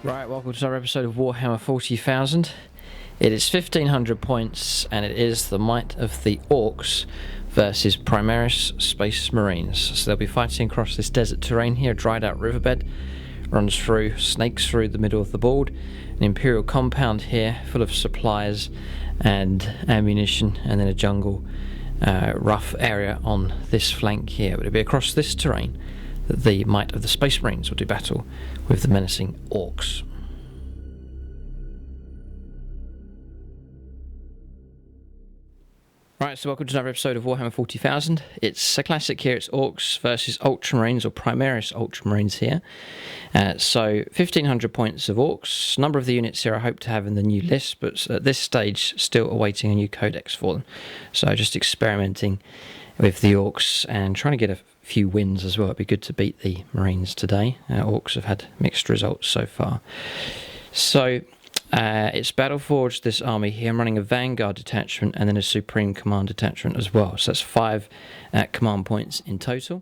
Right, welcome to another episode of Warhammer 40,000. It is 1500 points, and it is the might of the Orks versus Primaris Marines. So they'll be fighting across this desert terrain here, a dried out riverbed, runs through, snakes through the middle of the board, an Imperial compound here full of supplies and ammunition, and then a jungle rough area on this flank here. But it'll be across this terrain that the might of the Space Marines will do battle with the menacing Orks. Right, so welcome to another episode of Warhammer 40,000. It's a classic here, it's Orks versus Ultramarines, or Primaris Ultramarines here. So 1500 points of Orks. Number of the units here I hope to have in the new list, but at this stage still awaiting a new codex for them. So just experimenting with the Orks and trying to get a few wins as well. It'd be good to beat the Marines today. Orks have had mixed results so far. So it's Battleforged, this army here. I'm running a Vanguard detachment and then a Supreme Command detachment as well. So that's 5 command points in total.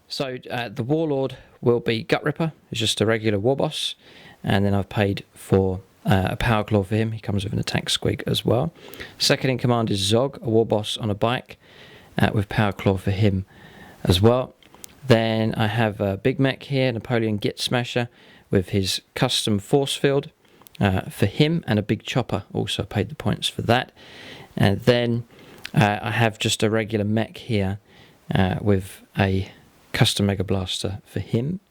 So the Warlord will be Gutrippa, who's just a regular war boss. And then I've paid for a Power Claw for him. He comes with an attack squig as well. Second in command is Zog, a war boss on a bike, with Power Claw for him as well. Then I have a big mech here, Napoleon Git Smasher, with his custom force field for him, and a big chopper. Also paid the points for that. And then I have just a regular mech here with a custom Mega Blaster for him.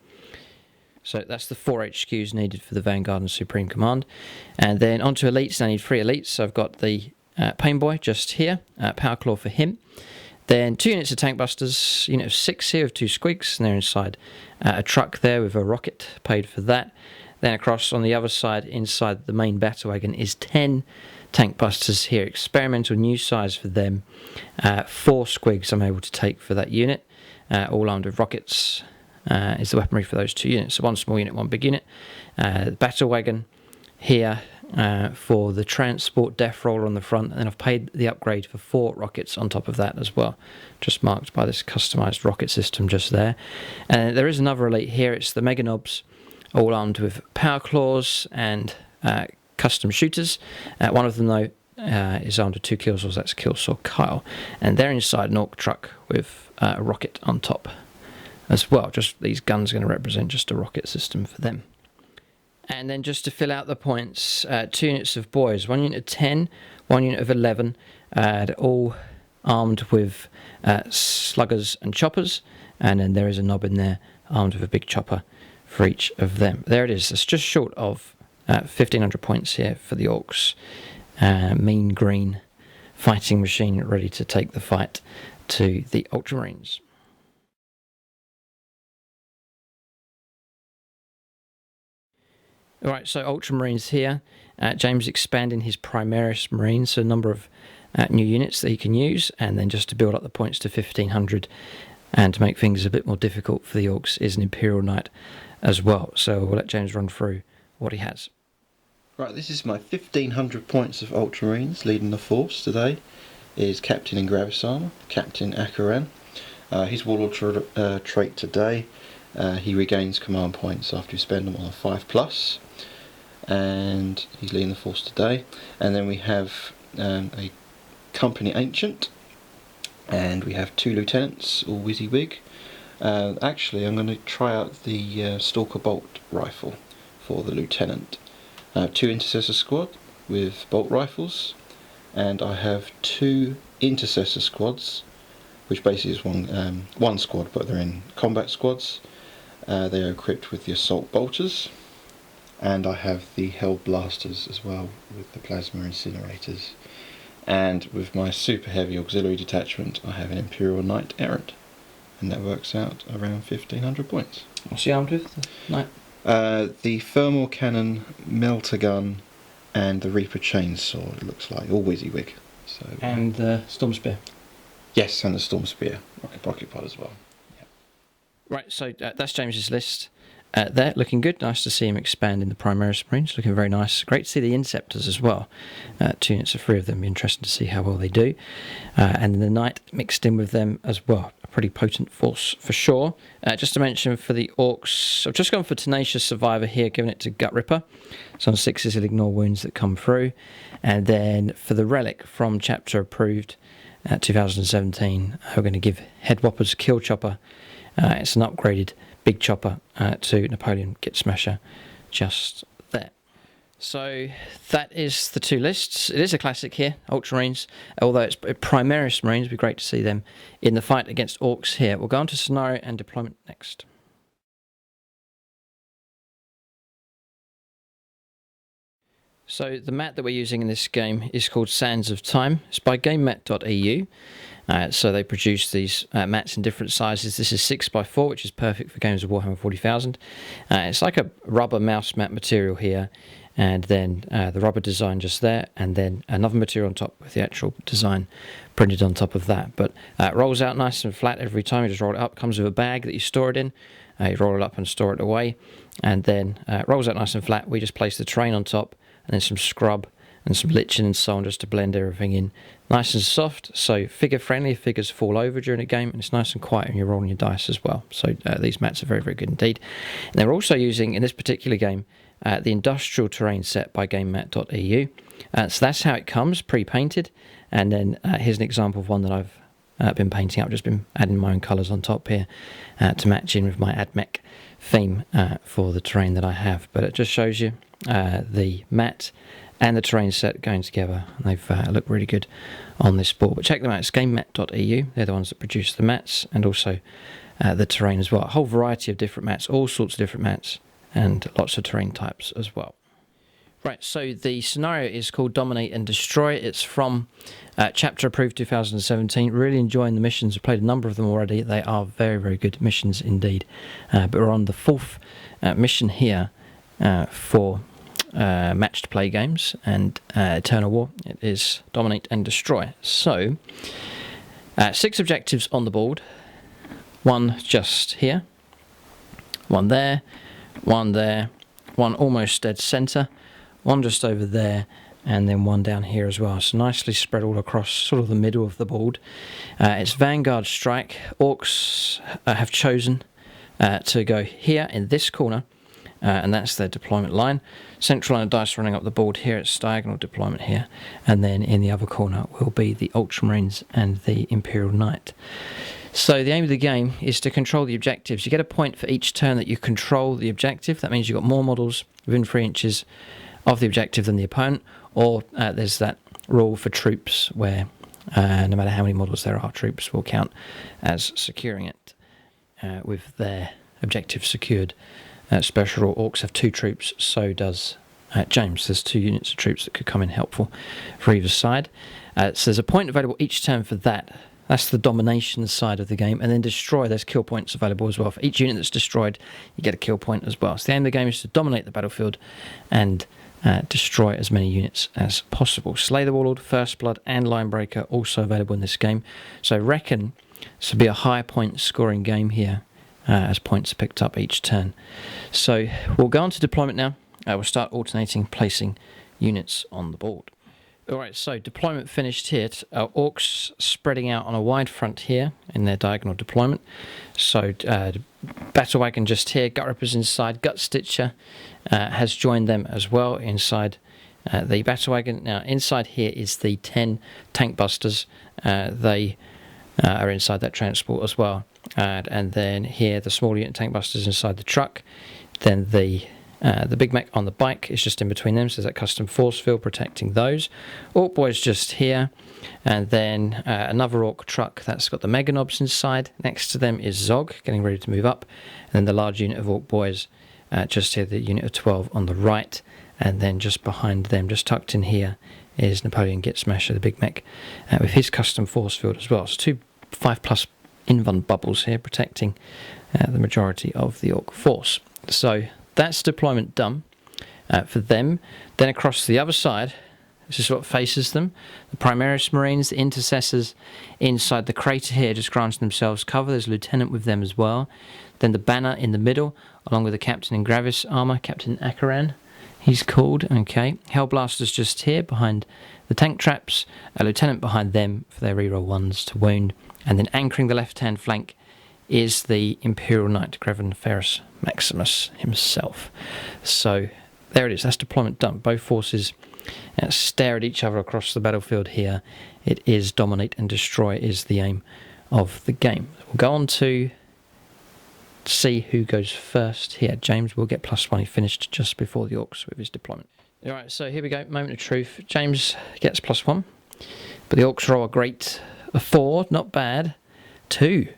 So that's the 4 HQs needed for the Vanguard and Supreme Command. And then onto elites. I need 3 elites. So I've got the Pain Boy just here, Power Claw for him. Then 2 units of tank busters, unit of 6 here with 2 squigs, and they're inside a truck there with a rocket, paid for that. Then across on the other side, inside the main battle wagon, is 10 tank busters here, experimental new size for them. 4 squigs I'm able to take for that unit, all armed with rockets is the weaponry for those 2 units. So 1 small unit, 1 big unit. The battle wagon here for the transport death roller on the front, and then I've paid the upgrade for 4 rockets on top of that as well, just marked by this customized rocket system just there. And there is another elite here, it's the Mega Knobs, all armed with Power Claws and custom shooters. One of them though is armed with 2 kill saws, that's Kill Saw Kyle, and they're inside an Ork truck with a rocket on top as well. Just these guns are going to represent just a rocket system for them. And then just to fill out the points, 2 units of boys, 1 unit of 10, 1 unit of 11, they're all armed with sluggers and choppers, and then there is a knob in there armed with a big chopper for each of them. There it is, it's just short of 1500 points here for the Orks. Mean green fighting machine ready to take the fight to the Ultramarines. Alright, so Ultramarines here. James expanding his Primaris Marines, so a number of new units that he can use, and then just to build up the points to 1500 and to make things a bit more difficult for the Orks is an Imperial Knight as well. So we'll let James run through what he has. Right, this is my 1500 points of Ultramarines. Leading the force today is Captain in Gravis Armour, Captain Akaran. His Warlord trait today, he regains command points after you spend them on a 5+. And he's leading the force today. And then we have a Company Ancient, and we have 2 lieutenants, all WYSIWYG. Actually, I'm going to try out the Stalker Bolt rifle for the lieutenant. 2 Intercessor squad with bolt rifles, and I have 2 Intercessor squads, which basically is one squad, but they're in combat squads. They are equipped with the Assault Bolters, and I have the Hell Blasters as well with the Plasma Incinerators. And with my super heavy auxiliary detachment, I have an Imperial Knight Errant, and that works out around 1500 points. What's he armed with, the Knight? The Thermal Cannon, Melter Gun, and the Reaper Chainsaw, it looks like, all WYSIWYG. So, and the Storm Spear? Yes, and the Storm Spear, Rocket Pod as well. Yeah. Right, so that's James's list. There, looking good. Nice to see him expand in the Primaris Marines, looking very nice. Great to see the Inceptors as well. 2 units of 3 of them, be interesting to see how well they do. And then the Knight mixed in with them as well. pretty potent force for sure. Just to mention for the Orks, I've just gone for Tenacious Survivor here, giving it to Gutrippa. So on 6s he'll ignore wounds that come through. And then for the Relic from Chapter Approved 2017, we're going to give Head Whopper's Kill Chopper. It's an upgraded big chopper to Napoleon Git Smasher just there. So that is the two lists. It is a classic here, Ultramarines, although it's Primaris Marines. It'd be great to see them in the fight against Orks here. We'll go on to scenario and deployment next. So the mat that we're using in this game is called Sands of Time. It's by GameMat.eu. So they produce these mats in different sizes. This is 6x4, which is perfect for games of Warhammer 40,000. It's like a rubber mouse mat material here, and then the rubber design just there, and then another material on top with the actual design printed on top of that. But it rolls out nice and flat every time. You just roll it up. Comes with a bag that you store it in. You roll it up and store it away, and then it rolls out nice and flat. We just place the terrain on top, and then some scrub and some lichen and so on, just to blend everything in nice and soft. So figure friendly if figures fall over during a game, and it's nice and quiet when you're rolling your dice as well. So these mats are very, very good indeed. And they're also using, in this particular game, the industrial terrain set by GameMat.eu. So that's how it comes, pre-painted. And then here's an example of one that I've been painting up. Just been adding my own colours on top here to match in with my AdMech theme for the terrain that I have. But it just shows you the mat and the terrain set going together, and they've looked really good on this board. But check them out, it's GameMat.eu. They're the ones that produce the mats and also the terrain as well. A whole variety of different mats, all sorts of different mats, and lots of terrain types as well. Right, so the scenario is called Dominate and Destroy. It's from Chapter Approved 2017. Really enjoying the missions. I've played a number of them already. They are very, very good missions indeed. But we're on the 4th mission here for matched play games and Eternal War. It is Dominate and Destroy. So 6 objectives on the board. One just here, one there, one almost dead center, one just over there, and then one down here as well. So nicely spread all across sort of the middle of the board. It's Vanguard Strike. Orks have chosen to go here in this corner, and that's their deployment line. Central line of dice running up the board here, it's diagonal deployment here, and then in the other corner will be the Ultramarines and the Imperial Knight. So the aim of the game is to control the objectives. You get a point for each turn that you control the objective. That means you've got more models within 3 inches of the objective than the opponent, or there's that rule for troops where no matter how many models there are, troops will count as securing it with their objective secured. Special rule, Orks have 2 troops, so does James. There's 2 units of troops that could come in helpful for either side. So there's a point available each turn for that. That's the domination side of the game. And then destroy, there's kill points available as well. For each unit that's destroyed, you get a kill point as well. So the aim of the game is to dominate the battlefield and destroy as many units as possible. Slay the Warlord, First Blood, and Linebreaker also available in this game. So I reckon this will be a high point scoring game here as points are picked up each turn. So we'll go on to deployment now. We'll start alternating placing units on the board. Alright, so deployment finished here. Orks spreading out on a wide front here in their diagonal deployment. So Battle Wagon just here, Gutrippa's inside, Gut Stitcher has joined them as well inside the Battle Wagon. Now inside here is the 10 Tank Busters. They are inside that transport as well. And then here the small unit Tank Busters inside the truck. Then the Big Mech on the bike is just in between them, so there's that custom force field protecting those. Ork Boys just here, and then another Ork truck that's got the Mega Knobs inside. Next to them is Zog, getting ready to move up, and then the large unit of Ork Boys just here, the unit of 12 on the right, and then just behind them, just tucked in here, is Napoleon Git Smasher, the Big Mech, with his custom force field as well. So 2 5+ invuln bubbles here protecting the majority of the Ork force. So that's deployment done for them. Then across the other side, this is what faces them. The Primaris Marines, the Intercessors inside the crater here, just granting themselves cover. There's a Lieutenant with them as well. Then the banner in the middle, along with the Captain in Gravis armour, Captain Akaran, he's called. Okay, Hellblasters just here behind the tank traps. A Lieutenant behind them for their reroll 1s to wound. And then anchoring the left-hand flank is the Imperial Knight, Greven Ferrus Maximus himself. So there it is, that's deployment done. Both forces stare at each other across the battlefield here. It is dominate and destroy is the aim of the game. We'll go on to see who goes first here. James will get +1. He finished just before the Orks with his deployment. Alright, so here we go, moment of truth. James gets +1, but the Orks roll a 4, not bad. 2.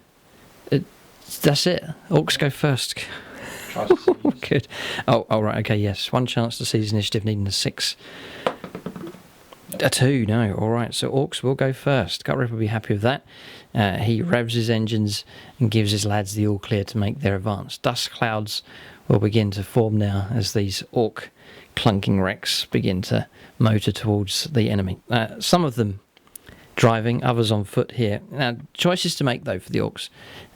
That's it. Orks go first. Good. Oh, right, okay, yes. 1 chance to seize initiative, needing a 6. A 2, no. Alright, so Orks will go first. Gutrippa will be happy with that. He revs his engines and gives his lads the all clear to make their advance. Dust clouds will begin to form now as these Ork clunking wrecks begin to motor towards the enemy. Some of them driving, others on foot here. Now, choices to make, though, for the Orks.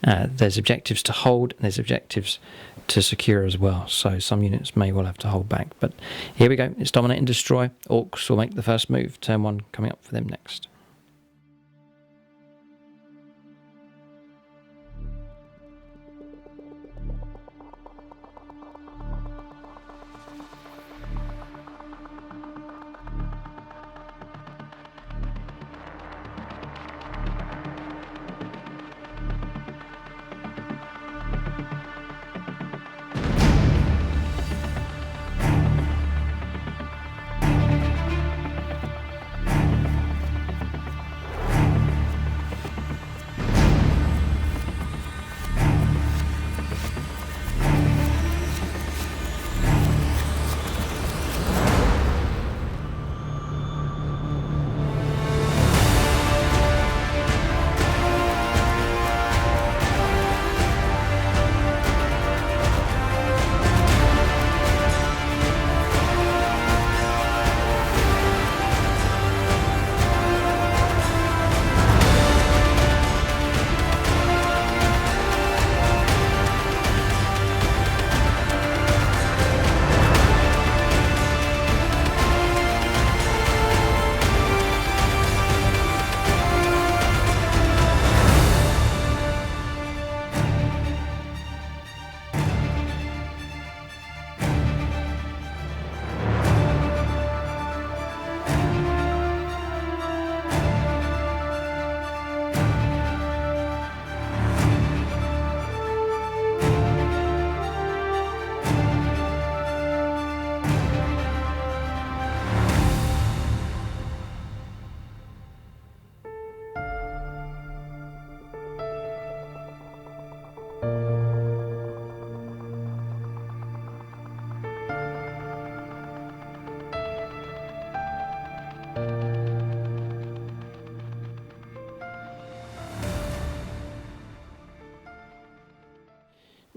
There's objectives to hold, and there's objectives to secure as well. So some units may well have to hold back. But here we go. It's dominate and destroy. Orks will make the first move. Turn 1 coming up for them next.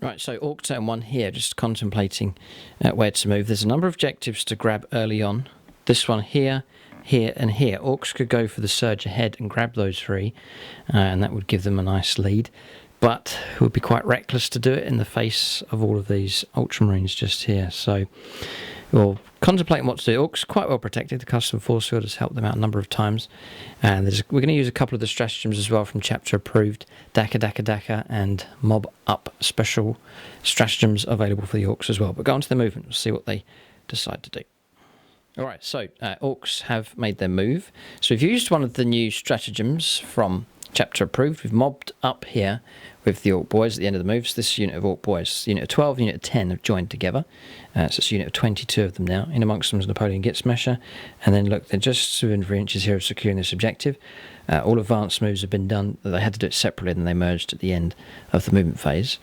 Right, so Ork turn 1 here, just contemplating where to move. There's a number of objectives to grab early on. This one here, here and here. Orks could go for the surge ahead and grab those 3, and that would give them a nice lead. But it would be quite reckless to do it in the face of all of these Ultramarines just here. So we'll contemplate what to do. Orks quite well protected. The custom force field has helped them out a number of times. And we're going to use a couple of the stratagems as well from chapter approved. Daka, and mob up special stratagems available for the Orks as well. But go on to the movement. We'll see what they decide to do. Alright, so Orks have made their move. So we've used one of the new stratagems from chapter approved. We've mobbed up here with the Ork boys at the end of the move. So this unit of Ork boys, unit of 12, unit of 10 have joined together. So it's a unit of 22 of them now. In amongst them is Napoleon Gitsmasher. And then look, they're just within 3 inches here of securing this objective. All advanced moves have been done. They had to do it separately and they merged at the end of the movement phase.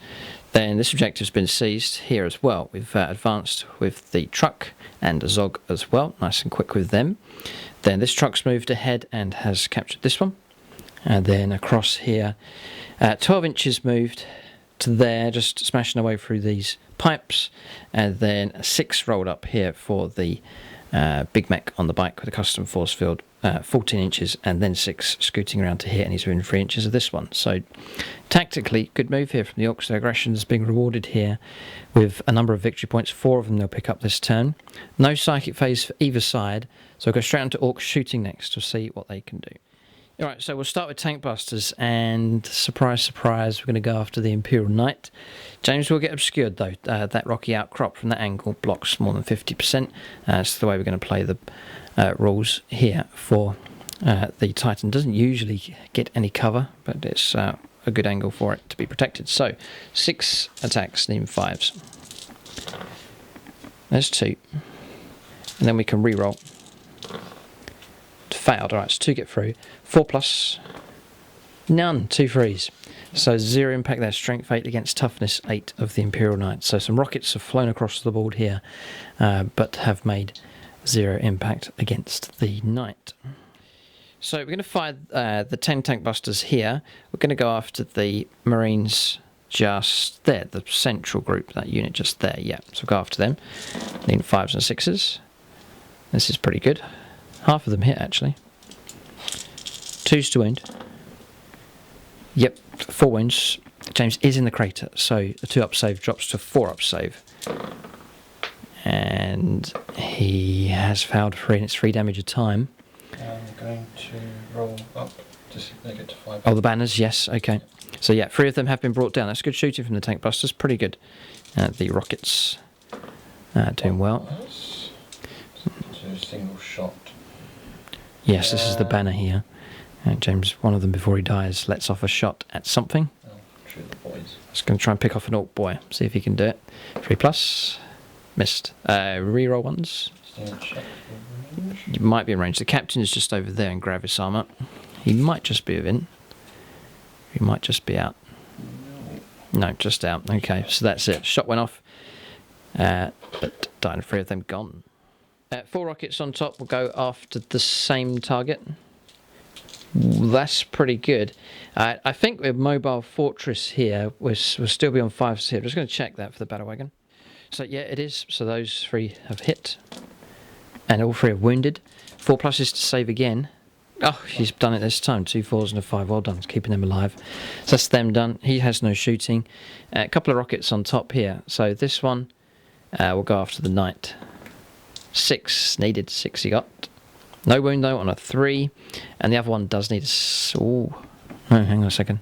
Then this objective's been seized here as well. We've advanced with the truck and a Zog as well. Nice and quick with them. Then this truck's moved ahead and has captured this one. And then across here, 12 inches moved to there, just smashing away through these pipes. And then 6 rolled up here for the big mech on the bike with a custom force field, 14 inches, and then 6 scooting around to here, and he's within 3 inches of this one. So tactically, good move here from the Orks. Their aggression is being rewarded here with a number of victory points. 4 of them they'll pick up this turn. No psychic phase for either side, so I'll go straight on to Orks shooting next to see what they can do. Alright, so we'll start with tank busters, and surprise, surprise, we're going to go after the Imperial Knight. James will get obscured though. That rocky outcrop from that angle blocks more than 50%. That's the way we're going to play the rules here for the Titan. Doesn't usually get any cover, but it's a good angle for it to be protected. So, 6 attacks, needing 5s. There's 2. And then we can re-roll. Failed. Alright, so 2 get through. 4 plus. None. 2 threes. So 0 impact there. Strength 8 against toughness 8 of the Imperial Knight. So some rockets have flown across the board here, but have made 0 impact against the Knight. So we're going to fire the 10 tank busters here. We're going to go after the Marines just there, the central group, that unit just there. Yeah, so we'll go after them. Need 5s and 6s. This is pretty good. Half of them hit, actually. 2s to wound. Yep, 4 wounds. James is in the crater, so a 2-up save drops to 4-up save. And he has failed 3, and it's 3 damage a time. I'm going to roll up to see if they get to 5. Oh, the banners, yes, okay. So yeah, 3 of them have been brought down. That's good shooting from the tank busters, pretty good. The rockets doing well. So a single shot. Yes, this is the banner here. James, one of them before he dies, lets off a shot at something. Oh, shoot the boys. Just going to try and pick off an Orc boy, see if he can do it. 3 plus, missed. Reroll ones. You might be in range. The captain is just over there in Gravis armour. He might just be within. He might just be out. No, just out. Okay, so that's it. Shot went off, but died. 3 of them gone. 4 rockets on top will go after the same target. That's pretty good. I think with Mobile Fortress here, we'll still be on 5s here. I'm just going to check that for the battle wagon. So yeah, it is. So those 3 have hit, and all 3 have wounded. 4 pluses to save again. Oh, he's done it this time. 2 4s and a 5. Well done, keeping them alive. So that's them done. He has no shooting. A couple of rockets on top here. So this one will go after the Knight. 6 needed. 6 he got. No wound though on a 3, and the other one does need a... Oh, no, hang on a second.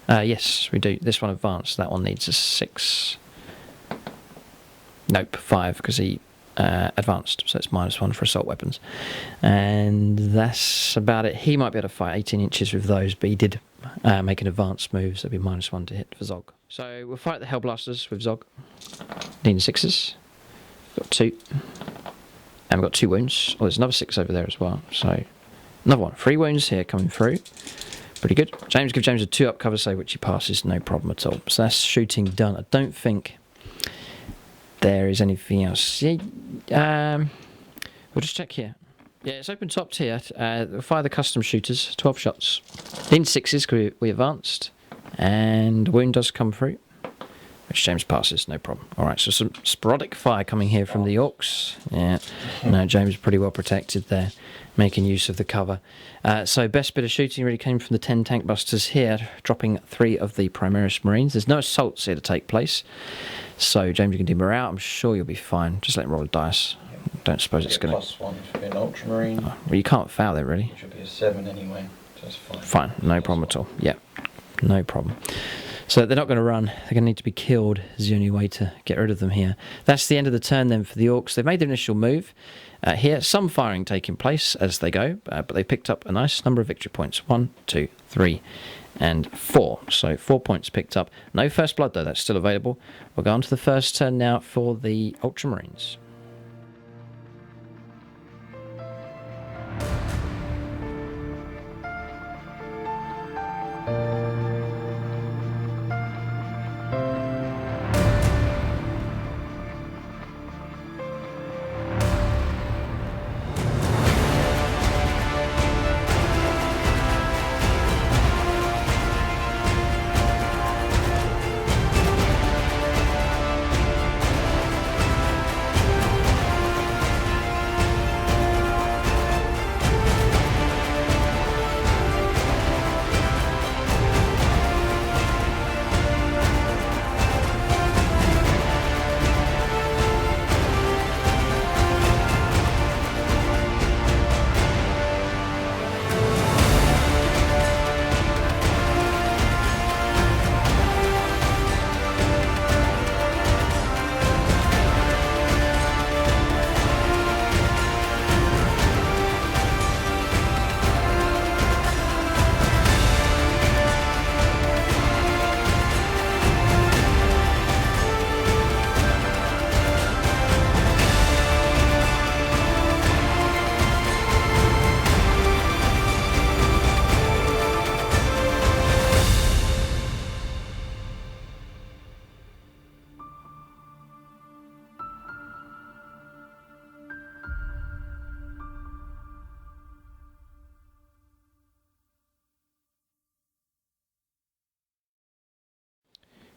Yes, we do. This one advanced. That one needs a 6. Nope, 5 because he advanced, so it's -1 for assault weapons. And that's about it. He might be able to fight 18 inches with those, but he did make an advanced move, so it'll be -1 to hit for Zog. So we'll fight the Hellblasters with Zog. Needing 6s. Got 2. And we've got 2 wounds. Oh, there's another 6 over there as well. So, another one. 3 wounds here coming through. Pretty good. Give James a 2-up cover save, which he passes, no problem at all. So that's shooting done. I don't think there is anything else. Yeah, we'll just check here. Yeah, it's open top tier. We'll fire the custom shooters. 12 shots. In 6s because we advanced. And wound does come through, which James passes, no problem. Alright, so some sporadic fire coming here from the Orks. Yeah, no, James is pretty well protected there, making use of the cover. So best bit of shooting really came from the 10 tank busters here, dropping 3 of the Primaris Marines. There's no assaults here to take place. So James, you can do morale. I'm sure you'll be fine. Just let him roll a dice. Don't suppose it's going to... +1 for being Ultramarine. Oh, well, you can't foul it, really. It should be a 7 anyway, so that's fine. Fine, no problem at all. Yeah, no problem. So they're not going to run. They're going to need to be killed is the only way to get rid of them here. That's the end of the turn then for the Orks. They've made their initial move. Here, some firing taking place as they go, but they picked up a nice number of victory points. 1, 2, 3, and 4. So 4 points picked up. No first blood though, that's still available. We'll go on to the first turn now for the Ultramarines.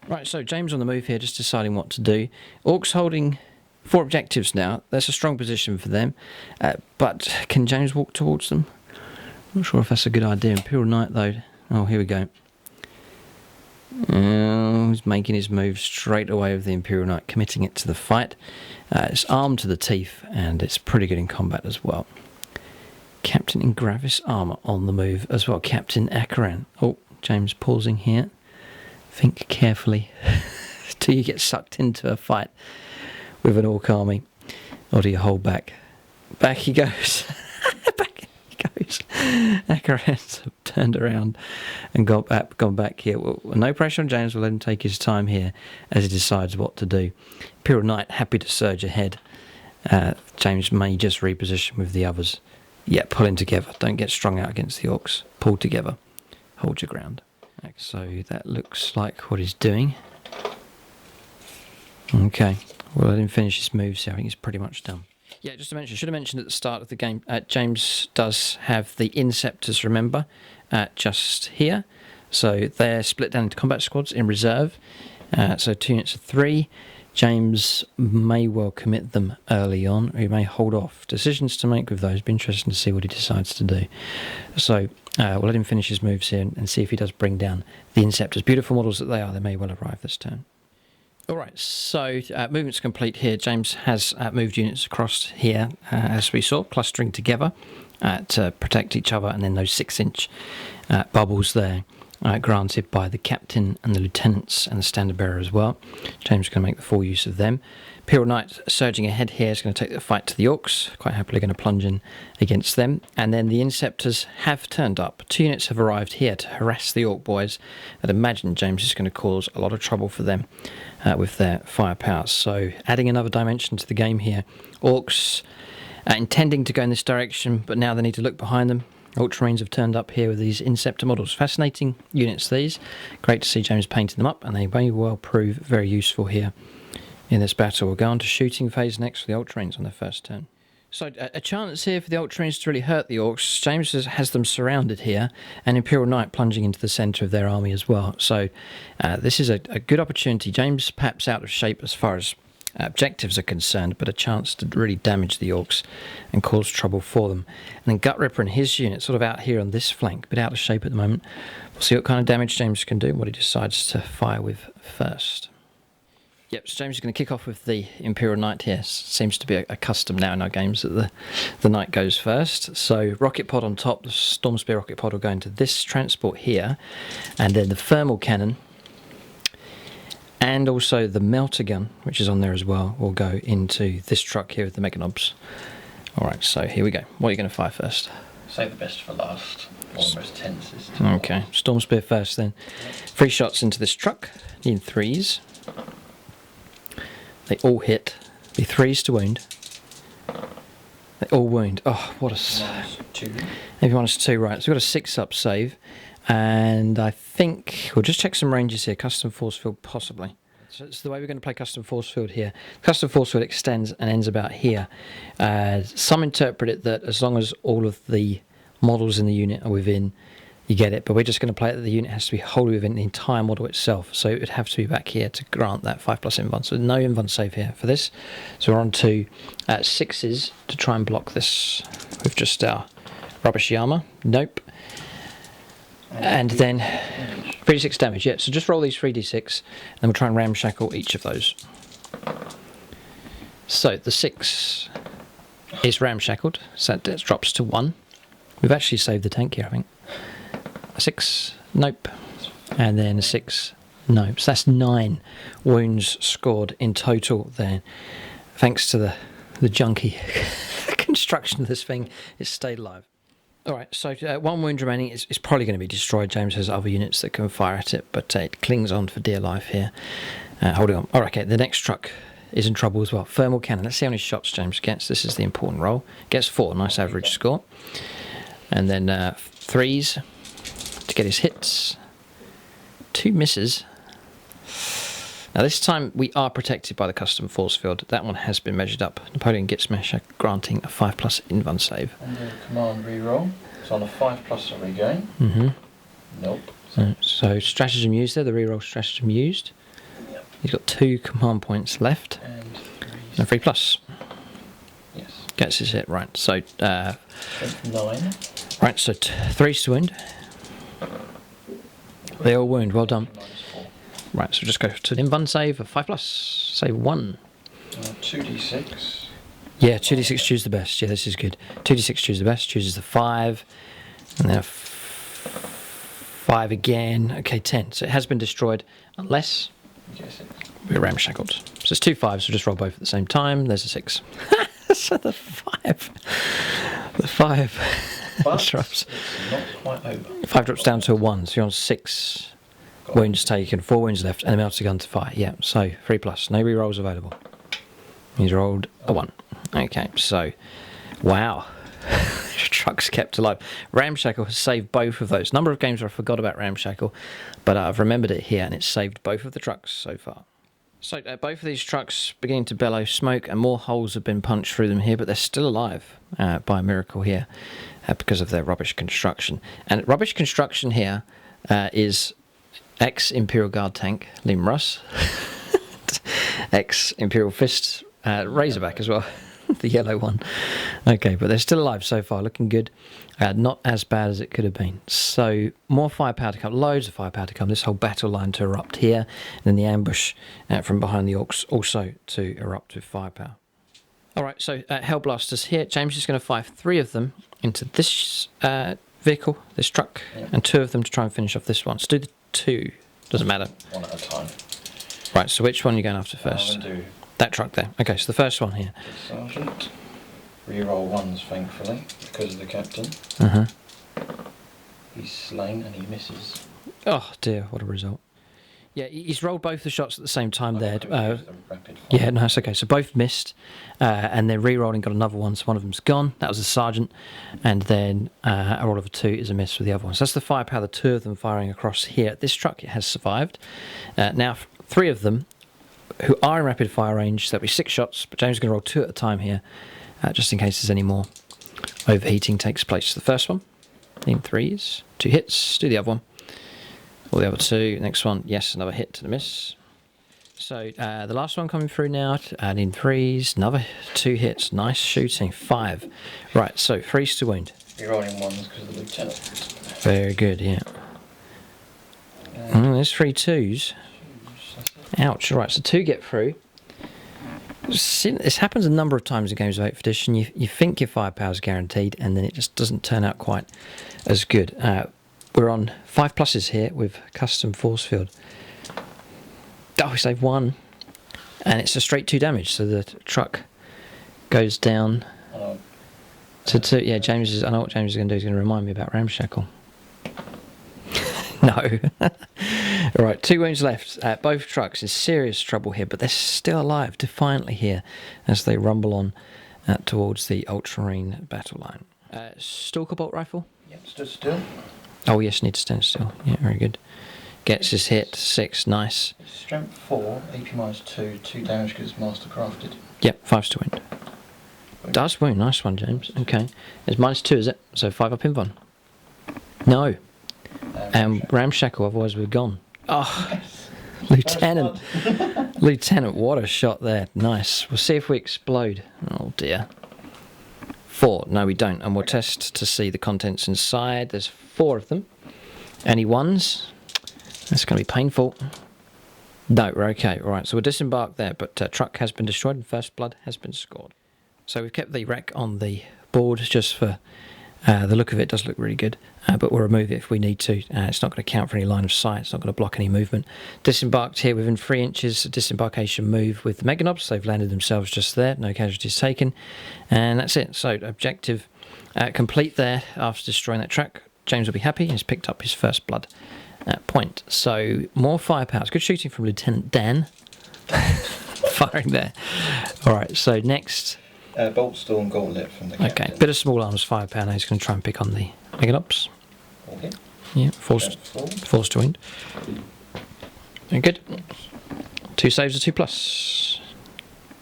Right, so James on the move here, just deciding what to do. Orks holding 4 objectives now. That's a strong position for them. But can James walk towards them? I'm not sure if that's a good idea. Imperial Knight, though. Oh, here we go. He's making his move straight away with the Imperial Knight, committing it to the fight. It's armed to the teeth, and it's pretty good in combat as well. Captain in Gravis armour on the move as well. Captain Akaran. Oh, James pausing here. Think carefully. Do you get sucked into a fight with an Ork army? Or do you hold back? Back he goes. Back he goes. Akaran's turned around and gone back here. Well, no pressure on James. We'll let him take his time here as he decides what to do. Imperial Knight happy to surge ahead. James may just reposition with the others. Yeah, pulling together. Don't get strung out against the Orks. Pull together. Hold your ground. So that looks like what he's doing. Okay, we'll let him finish his moves here. I think he's pretty much done. Yeah, just to mention, should have mentioned at the start of the game, James does have the Inceptors, remember, just here. So they're split down into combat squads in reserve. So 2 units of 3. James may well commit them early on, or he may hold off. Decisions to make with those. Be interesting to see what he decides to do. So we'll let him finish his moves here and see if he does bring down the Inceptors. Beautiful models that they are, they may well arrive this turn. Alright, so movement's complete here. James has moved units across here, as we saw, clustering together to protect each other, and then those 6-inch bubbles there. Granted by the captain and the lieutenants and the standard bearer as well. James is going to make the full use of them. Imperial Knight surging ahead here is going to take the fight to the Orks. Quite happily going to plunge in against them. And then the Inceptors have turned up. 2 units have arrived here to harass the Ork boys. I'd imagine James is going to cause a lot of trouble for them with their firepower. So adding another dimension to the game here. Orks intending to go in this direction, but now they need to look behind them. Ultramarines have turned up here with these Inceptor models. Fascinating units, these. Great to see James painting them up, and they may well prove very useful here in this battle. We'll go on to shooting phase next for the Ultramarines on their first turn. So a chance here for the Ultramarines to really hurt the Orks. James has them surrounded here, and Imperial Knight plunging into the centre of their army as well. So this is a good opportunity. James perhaps out of shape as far as objectives are concerned, but a chance to really damage the Orks and cause trouble for them. And then Gutrippa and his unit sort of out here on this flank, but out of shape at the moment. We'll see what kind of damage James can do, what he decides to fire with first. Yep, so James is going to kick off with the Imperial Knight here. Seems to be a custom now in our games that the Knight goes first. So rocket pod on top, the Storm Spear rocket pod will go into this transport here, and then the thermal cannon and also the melter gun, which is on there as well, will go into this truck here with the Meganobs. Alright, so here we go. What are you going to fire first? Save the best for last. Almost tensest. Okay, Storm Spear first then. 3 shots into this truck, in 3s. They all hit. Be 3s to wound. They all wound. Oh, what a... Maybe -2, right. So we've got a 6-up save. And I think we'll just check some ranges here. Custom force field, possibly. So it's the way we're going to play custom force field here. Custom force field extends and ends about here. Some interpret it that as long as all of the models in the unit are within, you get it. But we're just going to play it that the unit has to be wholly within the entire model itself. So it would have to be back here to grant that 5+ invuln. So no invuln save here for this. So we're on to 6s to try and block this with just our rubbishy armour. Nope. And then 3d6 damage, yeah. So just roll these 3d6, and then we'll try and ramshackle each of those. So the 6 is ramshackled, so that drops to 1. We've actually saved the tank here, I think. A 6, nope. And then a 6, nope. So that's 9 wounds scored in total there. Thanks to the junky construction of this thing, it's stayed alive. Alright, so 1 wound remaining is probably going to be destroyed. James has other units that can fire at it, but it clings on for dear life here. Holding on. Alright, okay, the next truck is in trouble as well. Thermal cannon. Let's see how many shots James gets. This is the important roll. Gets 4, nice average score. And then 3s to get his hits. 2 misses. Now this time we are protected by the custom force field. That one has been measured up. Napoleon Gitsmesh granting a 5+ invuln save. And the command reroll. It's on a 5+ a regain. Mm-hmm. Nope. So stratagem used there, the reroll stratagem used. He's got 2 command points left. And And 3 plus. yes. Gets his hit, right. So, Strength 9. right, so 3's to wound. They all wound, well done. -4. Right, so just go to an invuln save of 5 plus. Save 1. 2d6. Yeah, 2d6 choose the best. Yeah, this is good. 2d6 choose the best. Chooses the 5. And then a 5 again. Okay, 10. So it has been destroyed unless Yes, we're ramshackled. So it's 2 5s, so just roll both at the same time. There's a 6. So the 5. The 5 but drops. it's not quite over. 5 drops down to a 1, so you're on 6 Got wounds taken, 4 wounds left, and a melted gun to fire. Yeah, so 3 plus. No rerolls available. He's rolled a 1. Okay, so wow. Truck's kept alive. Ramshackle has saved both of those. Number of games where I forgot about Ramshackle, but I've remembered it here, and it's saved both of the trucks so far. So both of these trucks beginning to bellow smoke, and more holes have been punched through them here, but they're still alive by a miracle here because of their rubbish construction. And rubbish construction here is ex-Imperial Guard tank, Liam Russ, ex-Imperial Fist Razorback as well. The yellow one. Okay, but they're still alive so far, looking good. Not as bad as it could have been. So more firepower to come, loads of firepower to come. This whole battle line to erupt here, and then the ambush from behind the Orks also to erupt with firepower. All right, so Hellblasters here. James is going to fire 3 of them into this vehicle, this truck, and 2 of them to try and finish off this one. So do the 2. Doesn't matter. One at a time. Right, so which one are you going after first? I'm going to do that truck there. Okay, so the first one here. Sergeant. Reroll 1s, thankfully, because of the captain. He's slain and he misses. Oh dear, what a result. Yeah, he's rolled both the shots at the same time there. Rapid fire. Yeah, no, it's okay. So both missed, and then re-rolling got another one, so one of them's gone. That was the sergeant, and then a roll of a 2 is a miss for the other one. So that's the firepower, the 2 of them firing across here. This truck, it has survived. Now, 3 of them, who are in rapid fire range, so that'll be 6 shots, but James is going to roll 2 at a time here, just in case there's any more overheating takes place. The first one, in 3s, 2 hits, do the other one. Or the other 2, next one, yes, another hit to the miss. So the last one coming through now, and in 3s, another 2 hits, nice shooting, 5. Right, so 3s to wound. Rerolling 1s because of the lieutenant. Very good, yeah. There's 3 2s. Ouch, right, so 2 get through. This happens a number of times in games of 8th edition. You think your firepower's guaranteed, and then it just doesn't turn out quite as good. We're on 5 pluses here with custom force field. Oh, we saved 1, and it's a straight 2 damage, so the truck goes down to 2. Yeah, I know what James is going to do. He's going to remind me about Ramshackle. No. All right, 2 wounds left. Both trucks in serious trouble here, but they're still alive, defiantly here, as they rumble on towards the Ultramarine battle line. Stalker bolt rifle? Yep, stood still. Oh yes, need to stand still. Yeah, very good. Gets his hit, 6, nice. Strength 4, AP -2, 2 damage because it's master crafted. Yep, 5's to wound. Does wound, nice one, James. Okay. It's -2, is it? So 5 up in one. No. Ramshackle, otherwise we're gone. Oh, yes. Lieutenant. Lieutenant, what a shot there. Nice. We'll see if we explode. Oh dear. 4. No, we don't. And we'll test to see the contents inside. There's 4 of them. Any 1s? That's going to be painful. No, we're okay. All right, so we'll disembark there, but truck has been destroyed and first blood has been scored. So we've kept the wreck on the board just for the look of it. It does look really good, but we'll remove it if we need to. It's not going to count for any line of sight. It's not going to block any movement. Disembarked here within 3 inches. Disembarkation move with the Meganobs. They've landed themselves just there. No casualties taken. And that's it. So objective complete there after destroying that track. James will be happy. He's picked up his first blood point. So more firepower. It's good shooting from Lieutenant Dan. Firing there. All right, so next... Bolt Storm Gauntlet from the captain. Okay, bit of small arms firepower. Now he's going to try and pick on the Meganops. Okay. Yeah, forced to wound. Very good. 2 saves, a 2 plus.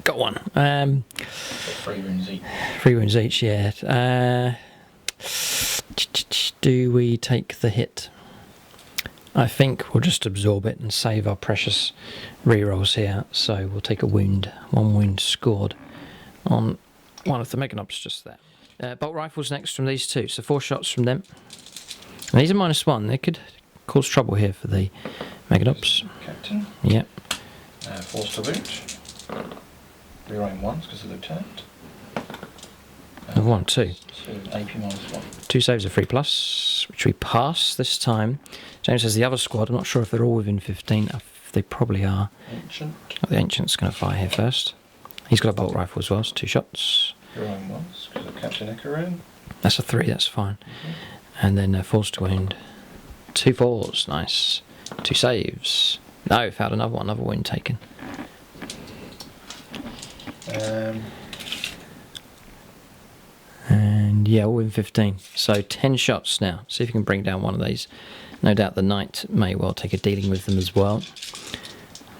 Got 1. 3 wounds each. 3 wounds each, yeah. Do we take the hit? I think we'll just absorb it and save our precious rerolls here. So we'll take a wound, 1 wound scored on one of the Meganobs just there. Bolt rifles next from these two, so 4 shots from them. And these are -1, they could cause trouble here for the Meganobs. Captain. Yep. Force to wound. Rerolling 1s because of the lieutenant. 1, 2. So AP -1. 2 saves are 3+, which we pass this time. James has the other squad. I'm not sure if they're all within 15. They probably are. Ancient. Oh, the Ancient's going to fire here first. He's got a bolt rifle as well, so 2 shots. Rerolling 1s because of Captain Echoran. That's a 3, that's fine. And then force to wound. 2 4s, nice. 2 saves. No, found another one, another wound taken. And yeah, all in 15. So 10 shots now. See if you can bring down one of these. No doubt the Knight may well take a dealing with them as well.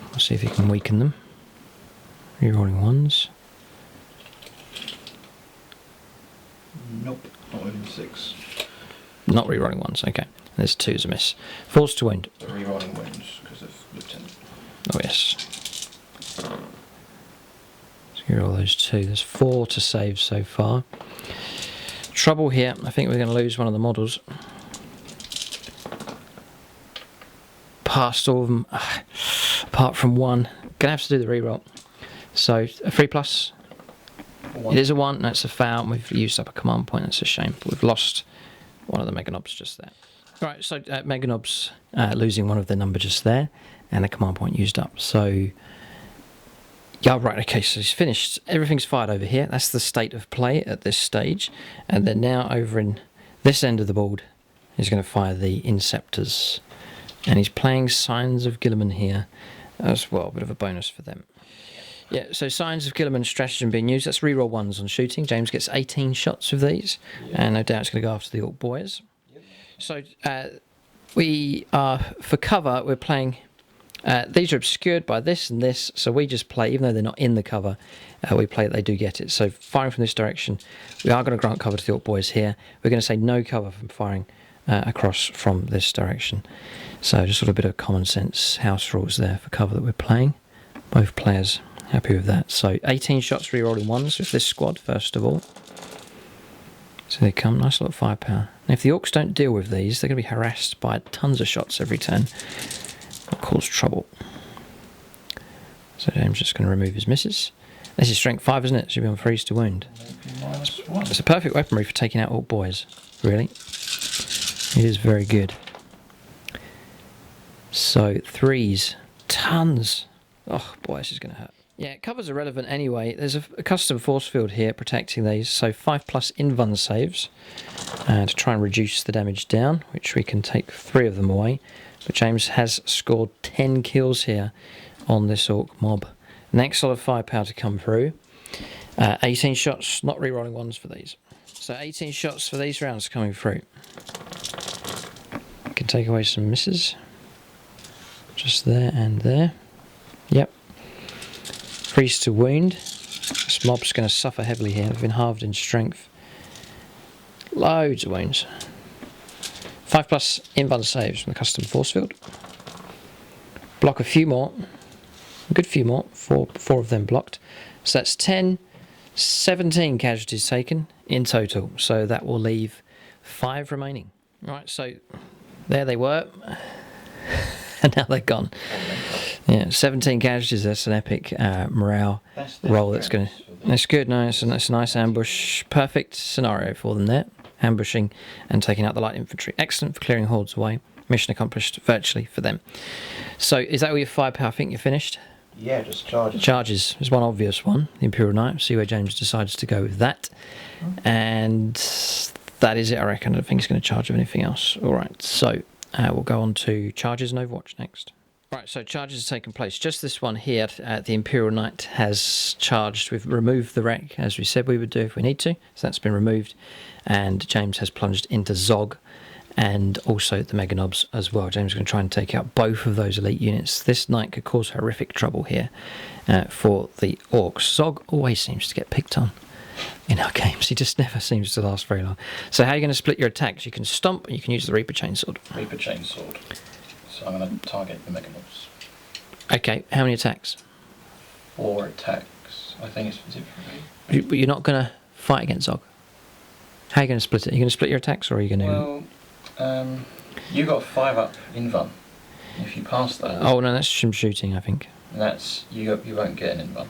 We'll see if you can weaken them. Rerolling 1s. Nope, not within 6. Not rerolling 1s, okay. There's 2's a miss. Force to wound. But rerolling wounds because of lieutenant. Oh yes. So here are all those 2. There's 4 to save so far. Trouble here. I think we're going to lose one of the models. Past all of them, apart from 1. Gonna have to do the reroll. So a 3+. 1. It is a 1. That's a foul. And we've used up a command point. That's a shame. But we've lost one of the Meganobs just there. Right. So Meganobs losing one of their number just there, and a command point used up. So yeah, right. Okay. So he's finished. Everything's fired over here. That's the state of play at this stage. And then now over in this end of the board, he's going to fire the Inceptors. And he's playing Signs of Guilliman here as well, a bit of a bonus for them. Yeah, so Signs of Guilliman stratagem being used. That's reroll 1s on shooting. James gets 18 shots with these, and no doubt it's going to go after the Orc boys. So we are, for cover, we're playing, these are obscured by this and this, so we just play, even though they're not in the cover, we play it, they do get it. So firing from this direction, we are going to grant cover to the Orc boys here. We're going to say no cover from firing across from this direction. So just sort of a bit of common sense house rules there for cover that we're playing. Both players happy with that. So 18 shots rerolling 1s with this squad first of all. So they come, nice little firepower. And if the Orcs don't deal with these, they're going to be harassed by tons of shots every turn. It'll cause trouble. So James just going to remove his misses. This is strength 5, isn't it? Should be on freeze to wound. It's a perfect weaponry for taking out Orc boys, really. It is very good. So 3s, tons. Oh boy, this is going to hurt. Yeah, covers are relevant anyway. There's a custom force field here protecting these. So 5+ invuln saves to try and reduce the damage down, which we can take 3 of them away. But James has scored 10 kills here on this Orc mob. Next lot of firepower to come through. 18 shots, not rerolling 1s for these. So 18 shots for these rounds coming through. Can take away some misses. Just there and there. Yep. Freeze to wound. This mob's going to suffer heavily here. They've been halved in strength. Loads of wounds. 5+ invuln saves from the custom force field. Block a few more. A good few more. Four of them blocked. So that's 10, 17 casualties taken in total. So that will leave 5 remaining. Right, so there they were. And now they're gone. Yeah, 17 casualties. That's an epic morale roll. That's going to. That's good. Nice, and that's a nice ambush. Perfect scenario for them there. Ambushing and taking out the light infantry. Excellent for clearing hordes away. Mission accomplished virtually for them. So, is that all your firepower? I think you're finished. Yeah, just charges. Charges. There's one obvious one. The Imperial Knight. See where James decides to go with that. And that is it. I reckon. I don't think he's going to charge of anything else. All right. So. We'll go on to charges and Overwatch next. Right, so charges have taken place. Just this one here, the Imperial Knight has charged. We've removed the wreck, as we said we would do if we need to. So that's been removed. And James has plunged into Zog and also the Meganobs as well. James is going to try and take out both of those elite units. This Knight could cause horrific trouble here for the Orcs. Zog always seems to get picked on in our games. He just never seems to last very long. So how are you going to split your attacks? You can stomp and you can use the Reaper Chainsword. Reaper Chainsword. I'm going to target the Meganobs. Okay, how many attacks? 4 attacks. I think it's different. But you're not going to fight against Zog. How are you going to split it? Are you going to split your attacks, or are you going to... Well, you got 5 up in Invuln. If you pass that... Oh, no, that's from shooting, I think. That's... You won't get an Invuln.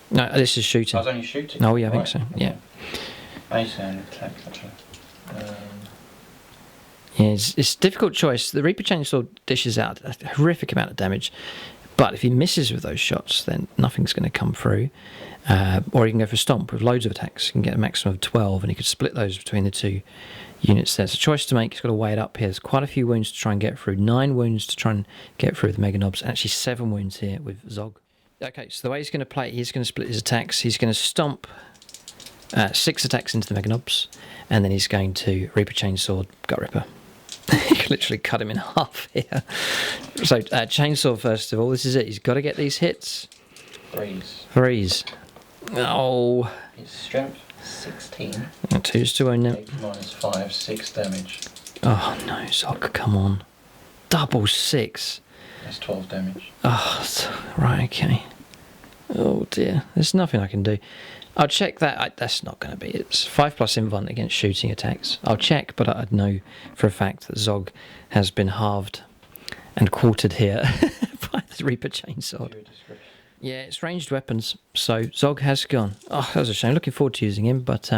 No, this is shooting. I was only shooting? Oh, yeah, I think so, yeah. Base and attack, actually. Yeah, it's a difficult choice. The Reaper Chainsaw dishes out a horrific amount of damage, but if he misses with those shots, then nothing's going to come through. Or he can go for Stomp with loads of attacks. He can get a maximum of 12, and he could split those between the 2 units there. It's a choice to make. He's got to weigh it up here. There's quite a few wounds to try and get through. 9 wounds to try and get through with the Meganobs. Actually 7 wounds here with Zog. Okay, so the way he's going to play it, he's going to split his attacks. He's going to Stomp 6 attacks into the Meganobs, and then he's going to Reaper Chainsaw Gutrippa. You can literally cut him in half here. So Chainsaw, first of all, this is it. He's got to get these hits. 3s. Oh. It's strength 16. 2s to own now. -5, 6 damage. Oh no, Zog, come on. Double 6. That's 12 damage. Oh, right, okay. Oh dear, there's nothing I can do. I'll check that. That's not going to be. It's 5+ Invuln against shooting attacks. I'll check, but I'd know for a fact that Zog has been halved and quartered here by the Reaper Chainsaw. Yeah, it's ranged weapons, so Zog has gone. Oh, that was a shame. Looking forward to using him, but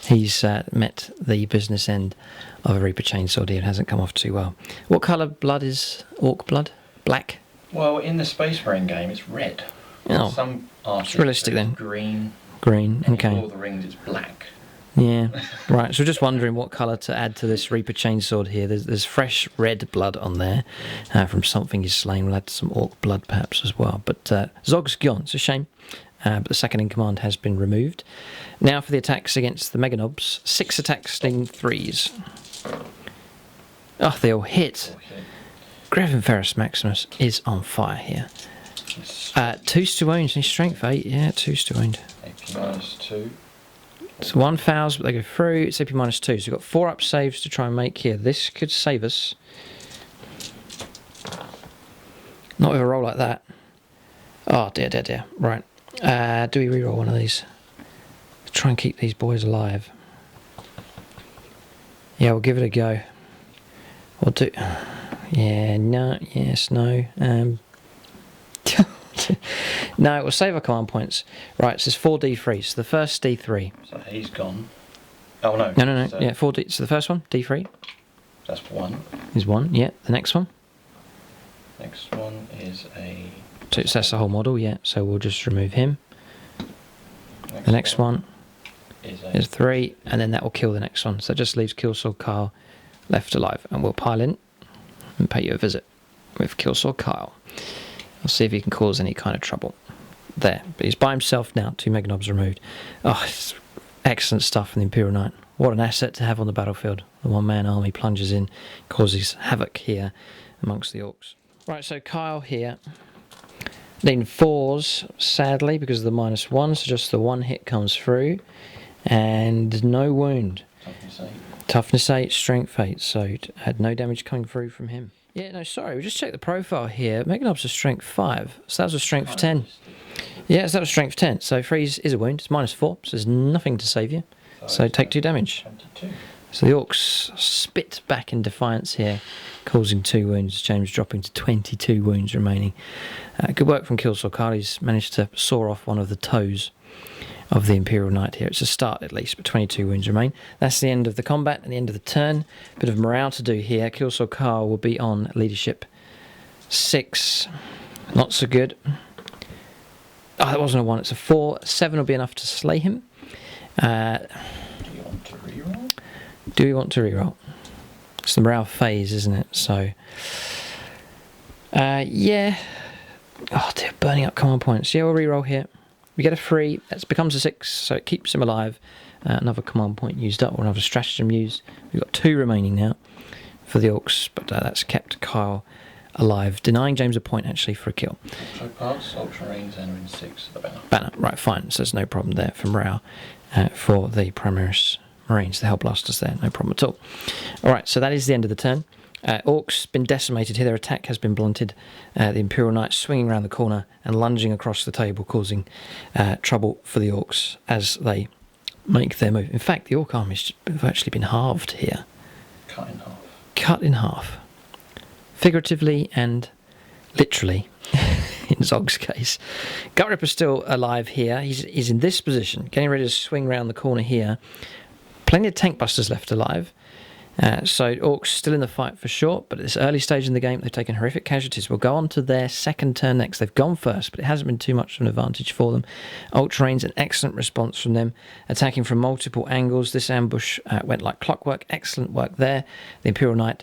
he's met the business end of a Reaper Chainsaw deal. It hasn't come off too well. What colour blood is Orc blood? Black? Well, in the Space Marine game, it's red. Oh, some artists, it's realistic then. Green. Green, okay. All the rings, it's black. Yeah, right. So we're just wondering what colour to add to this Reaper Chainsaw here. There's fresh red blood on there from something he's slain. We'll add some Orc blood perhaps as well. But Zog's gone. It's a shame. But the second in command has been removed. Now for the attacks against the Meganobs. 6 attacks, sting 3s. Oh, they all hit. Greven Ferris Maximus is on fire here. 2s to wound. He's strength 8. Yeah, 2s to wound. AP -2. So 1 fouls, but they go through. It's AP -2. So we've got 4 up saves to try and make here. This could save us. Not with a roll like that. Oh, dear, dear, dear. Right. Do we reroll one of these? Try and keep these boys alive. Yeah, we'll give it a go. We'll do... Yeah, no, yes, no. No, we'll save our command points. Right, so it's 4 D3. So the first D3. So he's gone. Oh no. No. Yeah, 4D. So the first one, D3. That's 1. Is 1. Yeah. The next one. Next one is a... So that's the whole model, yeah. So we'll just remove him. The next one is 3, and then that will kill the next one. So that just leaves Killsaw Kyle left alive. And we'll pile in and pay you a visit with Killsaw Kyle. I'll see if he can cause any kind of trouble. There. But he's by himself now. 2 Meganobs removed. Oh, it's excellent stuff from the Imperial Knight. What an asset to have on the battlefield. The one-man army plunges in, causes havoc here amongst the Orcs. Right, so Kyle here. Then 4s, sadly, because of the -1. So just the 1 hit comes through. And no wound. Toughness 8, strength 8. So had no damage coming through from him. Yeah, no, sorry, we just checked the profile here. Meganobs are strength 5, so that was a strength 10. Yeah, so that was strength 10. So freeze is a wound, it's -4, so there's nothing to save you. So take 2 damage. 22. So the Orcs spit back in defiance here, causing 2 wounds. James dropping to 22 wounds remaining. Good work from Killsaw Kyle. He's managed to saw off one of the toes of the Imperial Knight here. It's a start at least, but 22 wounds remain. That's the end of the combat and the end of the turn. Bit of morale to do here. Killsaw Kyle will be on leadership 6. Not so good. Oh, that wasn't a 1, it's a 4. 7 will be enough to slay him. Do you want to reroll? Do we want to reroll? It's the morale phase, isn't it? So, yeah. Oh dear, burning up command points. Yeah, we'll reroll here. We get a 3, that becomes a 6, so it keeps him alive. Another command point used up, or another stratagem used. We've got 2 remaining now for the Orcs, but that's kept Kyle alive, denying James a point actually for a kill. So pass, Ultramarines entering 6 at the banner. Banner, right, fine, so there's no problem there for morale for the Primaris Marines, the Hellblasters there, no problem at all. Alright, so that is the end of the turn. Orcs been decimated here. Their attack has been blunted. The Imperial Knight swinging around the corner and lunging across the table, causing trouble for the Orcs as they make their move. In fact, the Orc armies have actually been halved here. Cut in half. Cut in half. Figuratively and literally, in Zog's case. Gutrippa's still alive here. He's in this position, getting ready to swing around the corner here. Plenty of tank busters left alive. So Orcs still in the fight for sure, but at this early stage in the game they've taken horrific casualties. We'll go on to their second turn next. They've gone first, but it hasn't been too much of an advantage for them. Ultramarines, an excellent response from them, attacking from multiple angles. This ambush went like clockwork. Excellent work there. The Imperial Knight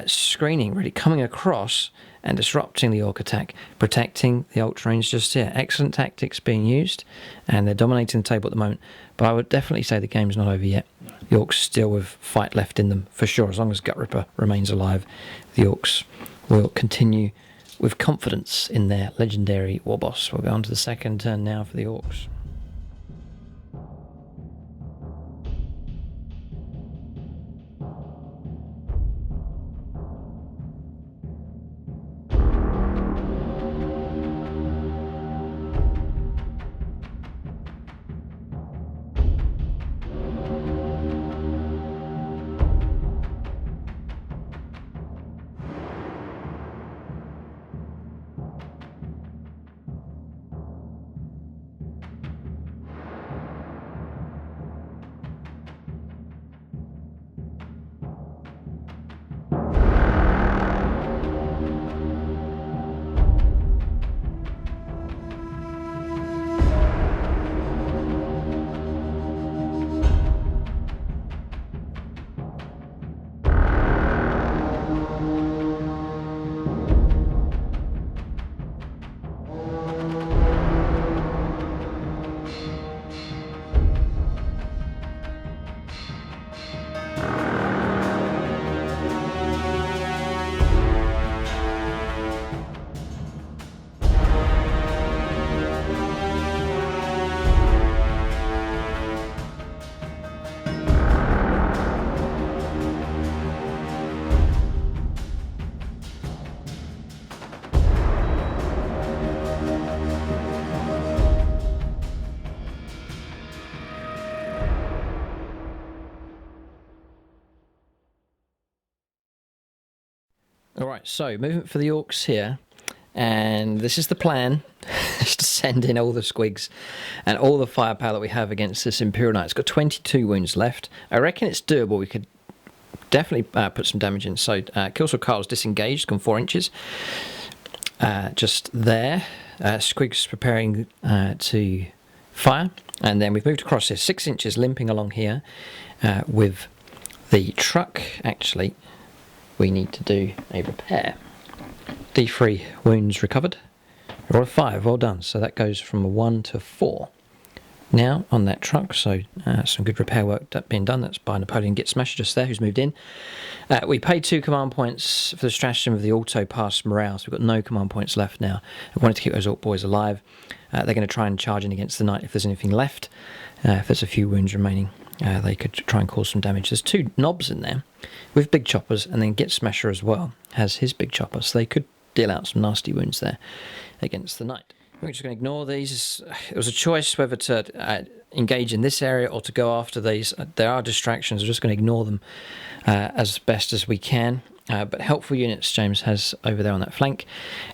screening, really coming across and disrupting the Orc attack, protecting the Ultramarines just here. Excellent tactics being used, and they're dominating the table at the moment. But I would definitely say the game's not over yet. The Orcs still have fight left in them, for sure. As long as Gutrippa remains alive, the Orcs will continue with confidence in their legendary war boss. We'll go on to the second turn now for the Orcs. Alright, so movement for the Orcs here, and this is the plan, is to send in all the squigs and all the firepower that we have against this Imperial Knight. It's got 22 wounds left. I reckon it's doable. We could definitely put some damage in. So Killsword Carl's disengaged, gone 4 inches. Just there. Squigs preparing to fire, and then we've moved across here, 6 inches, limping along here with the truck. Actually, we need to do a repair. D3 wounds recovered. Roll a 5, well done. So that goes from a 1 to a 4 now on that truck. So some good repair work being done. That's by Napoleon Git Smasher just there, who's moved in. We paid 2 command points for the stratagem of the auto pass morale, so we've got no command points left now. We wanted to keep those Orc boys alive. They're going to try and charge in against the Knight if there's anything left. If there's a few wounds remaining, they could try and cause some damage. There's 2 knobs in there with big choppers, and then Git Smasher as well has his big chopper, so they could deal out some nasty wounds there against the Knight. We're just going to ignore these. It was a choice whether to engage in this area or to go after these. There are distractions. We're just going to ignore them as best as we can. But helpful units James has over there on that flank.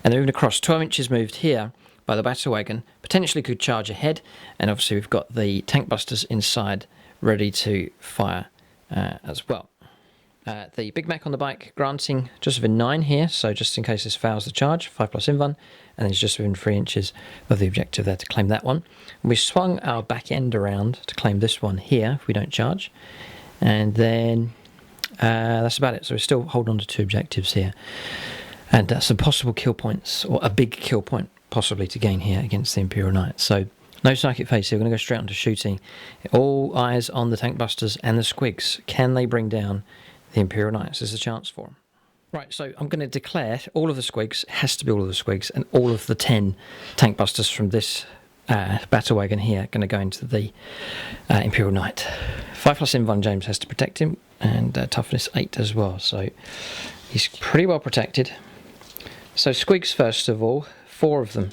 And they're moving across. 12 inches moved here by the battle wagon. Potentially could charge ahead. And obviously we've got the tank busters inside ready to fire as well. The Big Mac on the bike granting just within 9 here, so just in case this fails the charge, 5+ invuln, and then it's just within 3 inches of the objective there to claim that one. We swung our back end around to claim this one here if we don't charge, and then that's about it. So we're still holding on to 2 objectives here, and some possible kill points, or a big kill point possibly to gain here against the Imperial Knight. So no psychic phase here, we're going to go straight on to shooting. All eyes on the tank busters and the squigs. Can they bring down the Imperial Knights? There's a chance for them. Right, so I'm going to declare all of the squigs, has to be all of the squigs, and all of the 10 tank busters from this battle wagon here going to go into the Imperial Knight. 5+ invuln James has to protect him, and toughness 8 as well. So He's pretty well protected. So squigs first of all, 4 of them.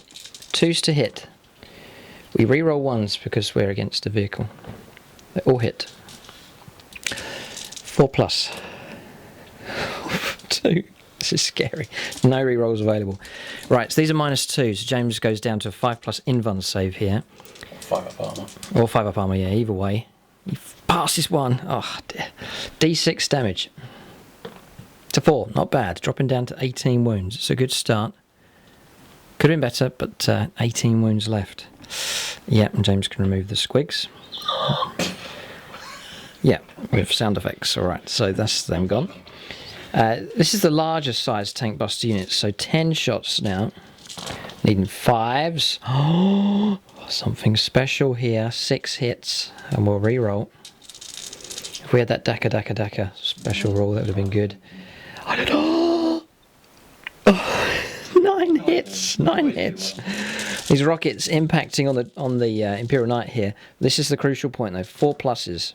2s to hit. We reroll 1s because we're against a vehicle. They all hit. 4 plus. 2. This is scary. No rerolls available. Right, so these are -2. So James goes down to a 5+ invuln save here. 5 up armour. Or 5 up armour, yeah, either way. He passes 1. Oh dear. D6 damage. To 4, not bad. Dropping down to 18 wounds. It's a good start. Could have been better, but 18 wounds left. Yeah, and James can remove the squigs. Yeah, with sound effects. Alright, so that's them gone. This is the larger size tank buster unit, so 10 shots now. Needing 5s. Oh, something special here. 6 hits, and we'll reroll. If we had that Daka special roll, that would have been good. I don't know. Oh, 9 hits. 9 hits. These rockets impacting on the Imperial Knight here. This is the crucial point though. 4 pluses.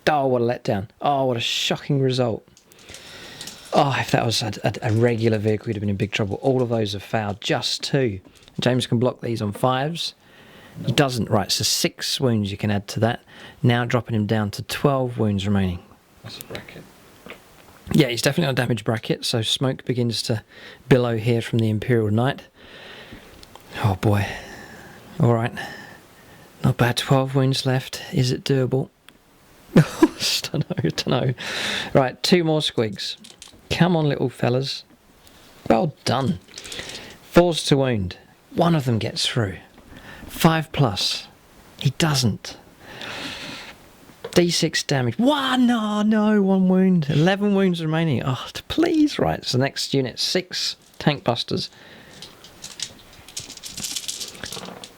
Oh, what a letdown. Oh, what a shocking result. Oh, if that was a regular vehicle, we'd have been in big trouble. All of those have failed. Just 2. James can block these on 5s. He doesn't. Right, so 6 wounds you can add to that. Now dropping him down to 12 wounds remaining. That's a bracket. Yeah, he's definitely on a damage bracket, so smoke begins to billow here from the Imperial Knight. Oh boy. Alright. Not bad, 12 wounds left. Is it doable? Don't know. Right, 2 more squigs. Come on, little fellas. Well done. 4s to wound. 1 of them gets through. 5 plus. He doesn't. D6 damage. 1! Oh, no, 1 wound. 11 wounds remaining. Oh, please. Right, so next unit, 6 tank busters.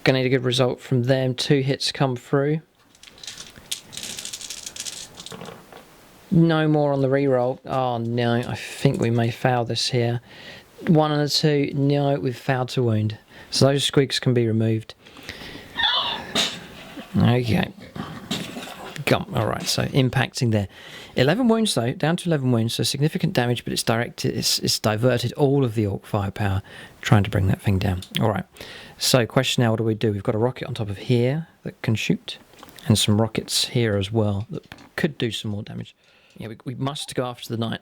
Gonna need a good result from them. 2 hits come through. No more on the reroll. Oh, no, I think we may fail this here. 1 and a 2. No, we've failed to wound. So those squigs can be removed. Okay. Alright, so impacting there. 11 wounds though, down to 11 wounds, so significant damage, but it's directed, it's diverted all of the Ork firepower trying to bring that thing down. Alright, so question now, what do we do? We've got a rocket on top of here that can shoot, and some rockets here as well that could do some more damage. Yeah, we must go after the Knight.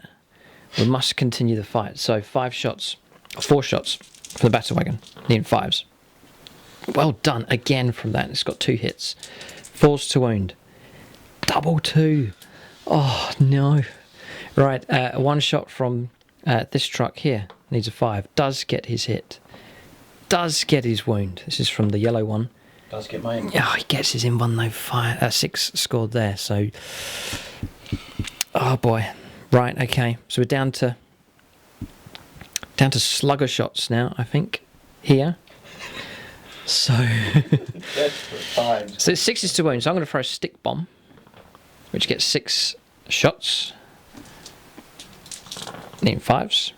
We must continue the fight. So 4 shots for the battle wagon, needing 5s. Well done again from that. It's got 2 hits. 4s to wound. Double 2. Oh no. Right, 1 shot from this truck here. Needs a 5. Does get his hit. Does get his wound. This is from the yellow one. Does get my invuln. Oh, he gets his invuln though. 6 scored there. So, oh boy. Right, okay. So we're down to slugger shots now, I think. Here. So so 6 is to wound. So I'm going to throw a stick bomb, which gets 6 shots. Need 5s.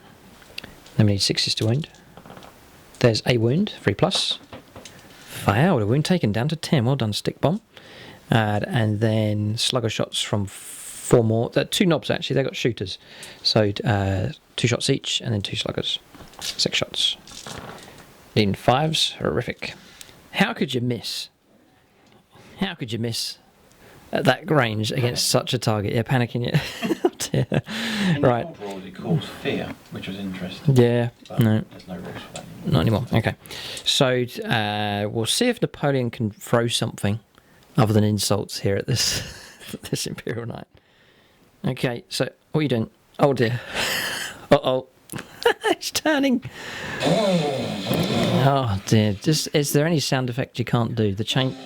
Then we need 6s to wound. There's a wound, 3 plus. Failed. A wound taken down to 10. Well done, stick bomb. And then slugger shots from 4 more. 2 knobs actually. They got shooters. So 2 shots each, and then 2 sluggers. 6 shots. Needing 5s. Horrific. How could you miss? How could you miss at that range against such a target? Yeah, panicking. Yeah. Oh dear. Right. In the rules, it calls fear, which was interesting. Yeah. But No. there's no rules for that anymore. Not anymore. Okay. So we'll see if Napoleon can throw something other than insults here at this this Imperial Knight. Okay. So what are you doing? Oh dear. Uh-oh. It's turning. Oh dear. Just, is there any sound effect you can't do? The chain.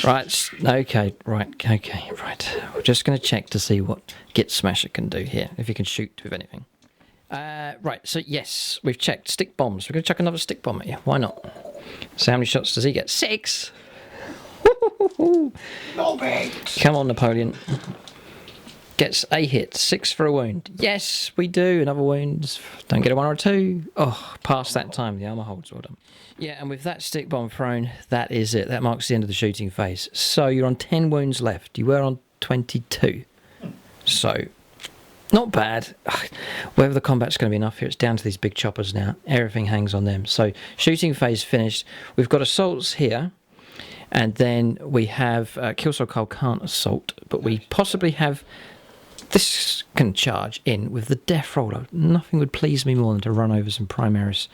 Right. Okay. Right. Okay. Right. We're just going to check to see what Git Smasher can do here. If he can shoot with anything. Right. So yes, we've checked stick bombs. We're going to chuck another stick bomb at you. Why not? So how many shots does he get? 6. Come on, Napoleon. Gets a hit. 6 for a wound. Yes, we do. Another wound. Don't get a 1 or a 2. Oh, past that time. The armour holds. Well done. Yeah, and with that stick bomb thrown, that is it. That marks the end of the shooting phase. So you're on 10 wounds left. You were on 22. So Not bad. Whether the combat's going to be enough here, it's down to these big choppers now. Everything hangs on them. So shooting phase finished. We've got assaults here. And then we have Killsword Cole can't assault, but we possibly have... This can charge in with the death roller. Nothing would please me more than to run over some Primaris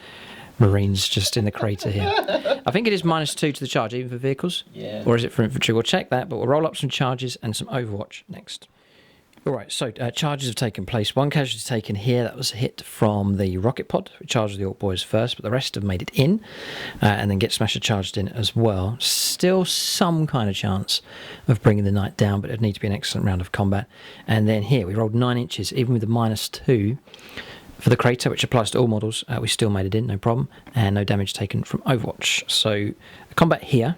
Marines just in the crater here. I think it is -2 to the charge, even for vehicles. Yeah. Or is it for infantry? We'll check that, but we'll roll up some charges and some Overwatch next. All right, so charges have taken place. One casualty taken here. That was a hit from the rocket pod. We charged the Orc boys first, but the rest have made it in. And then Get Smasher charged in as well. Still some kind of chance of bringing the knight down, but it'd need to be an excellent round of combat. And then here, we rolled 9 inches, even with the -2 for the crater, which applies to all models. We still made it in, no problem. And no damage taken from Overwatch. So combat here.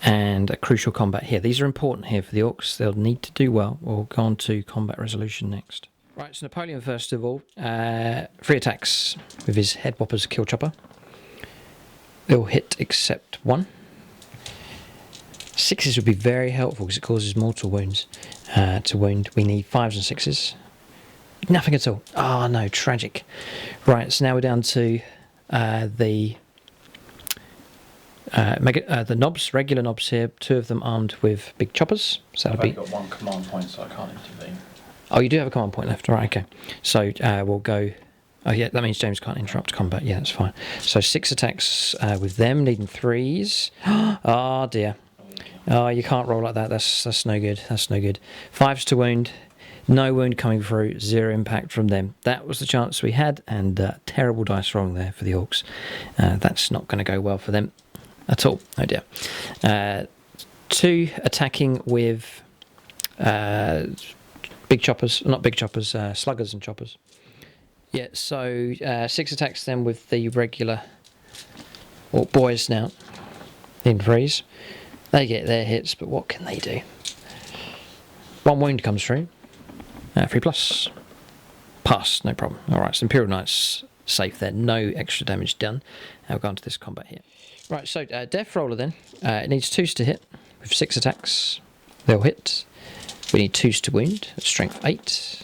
And a crucial combat here. These are important here for the Orcs. They'll need to do well. We'll go on to combat resolution next. Right, so Napoleon first of all. 3 attacks with his head whoppers kill chopper. They'll hit except 1. 6s would be very helpful because it causes mortal wounds to wound. We need 5s and 6s. Nothing at all. Oh no, tragic. Right, so now we're down to the knobs, regular knobs here, 2 of them armed with big choppers. So I've that'll only be... got 1 command point, so I can't intervene. Oh, you do have a command point left, right? Okay. So we'll go. Oh yeah, that means James can't interrupt combat. Yeah, that's fine. So 6 attacks with them, needing 3s. Oh dear. Oh, you can't roll like that. That's no good. That's no good. 5s to wound. No wound coming through. 0 impact from them. That was the chance we had, and terrible dice rolling there for the Orcs. That's not going to go well for them at all. Oh dear. 2 attacking with big choppers, not big choppers, sluggers and choppers. Yeah, so 6 attacks then with the regular Orc boys now in freeze. They get their hits, but what can they do? 1 wound comes through. 3+. Pass, no problem. Alright, so Imperial Knight's safe there. No extra damage done. Now we'll go on to this combat here. Right, so Death Roller then. It needs 2s to hit with 6 attacks. They'll hit. We need 2s to wound. Strength 8.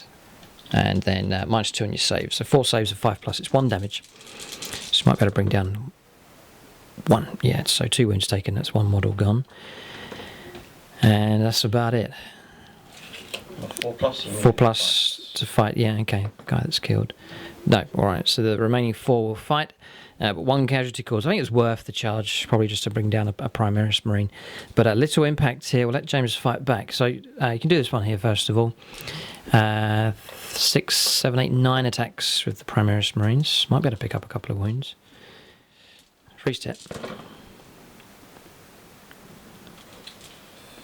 And then -2 on your save. So 4 saves of 5+. It's 1 damage. So you might be able to bring down 1. Yeah, so 2 wounds taken. That's 1 model gone. And that's about it. 4+ to fight. Yeah, okay. Guy that's killed. No, alright. So the remaining 4 will fight. But 1 casualty cause. I think it's worth the charge, probably just to bring down a Primaris Marine. But a little impact here. We'll let James fight back. So you can do this one here first of all. 6, 7, 8, 9 attacks with the Primaris Marines. Might be able to pick up a couple of wounds. 3 step.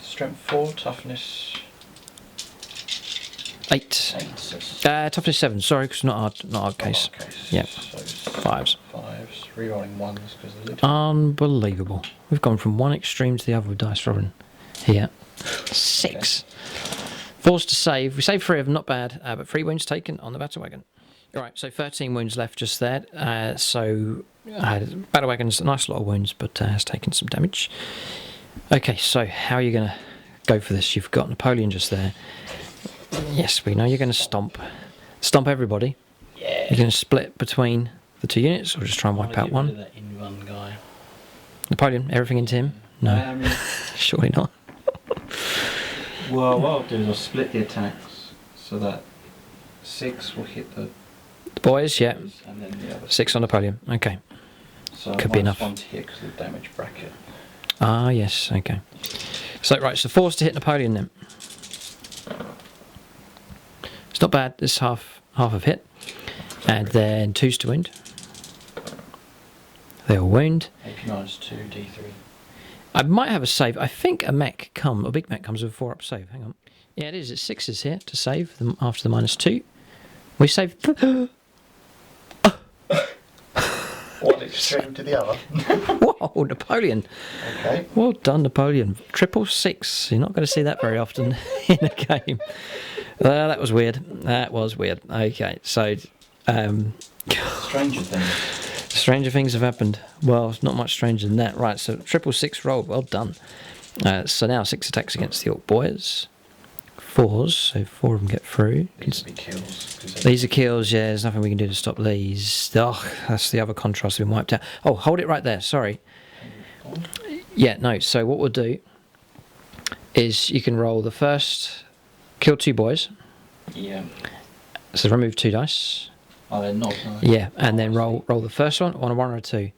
Strength 4, toughness 8. 8. Toughness 7. Sorry, because not hard case. Yeah. So 5s. 5s, rerolling 1s because of the lid. Unbelievable. We've gone from one extreme to the other with dice rolling here. 6. Okay. Forced to save. We saved 3 of them, not bad, but 3 wounds taken on the battle wagon. Alright, so 13 wounds left just there. Battle wagon's a nice lot of wounds, but has taken some damage. Okay, so how are you going to go for this? You've got Napoleon just there. Yes, we know you're going to stomp everybody. Yeah. You're going to split between the 2 units, or just try and wipe out one. That in-run guy. Napoleon, everything into him? No, surely not. Well, what I'll do is I'll split the attacks so that 6 will hit the boys, yeah. And then the other 6 on Napoleon. Okay. So could be enough. 1 to hit because of the damage bracket. Ah, yes. Okay. So right, so 4's to hit Napoleon then. It's not bad. It's half of hit, and then 2's to wound. They'll wound. AP minus 2 D3. I might have a save. I think a big mech comes with a 4-up save. Hang on. Yeah, it is. It's 6s here to save them after the -2. We save. One extreme to the other. Whoa, Napoleon. Okay. Well done, Napoleon. 666. You're not going to see that very often in a game. That was weird. That was weird. Okay, so. Stranger things. Stranger things have happened. Well, it's not much stranger than that. Right, so 666 rolled. Well done. So now 6 attacks against the Orc boys. 4s, so 4 of them get through. These would be kills. These are kills, yeah, there's nothing we can do to stop these. Oh, that's the other contrast been wiped out. Oh, hold it right there, sorry. Yeah, no, so what we'll do is you can roll the first, kill 2 boys. Yeah. So remove 2 dice. Oh, they're not. Yeah, and then roll the first one on a 1 or a 2.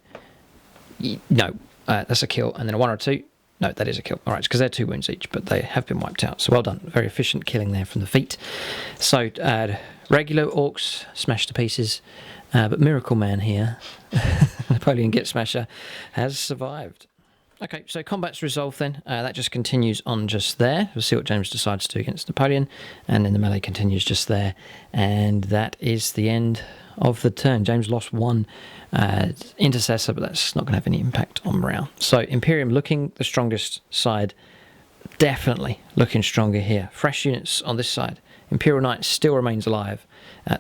No, that's a kill, and then a 1 or a 2. No, that is a kill. All right, because they're 2 wounds each, but they have been wiped out. So well done. Very efficient killing there from the feet. So regular orcs smashed to pieces, but Miracle Man here, Napoleon Git Smasher, has survived. Okay, so combat's resolved then. That just continues on just there. We'll see what James decides to do against Napoleon. And then the melee continues just there. And that is the end of the turn. James lost 1 intercessor, but that's not going to have any impact on morale. So Imperium looking the strongest side. Definitely looking stronger here. Fresh units on this side. Imperial Knight still remains alive,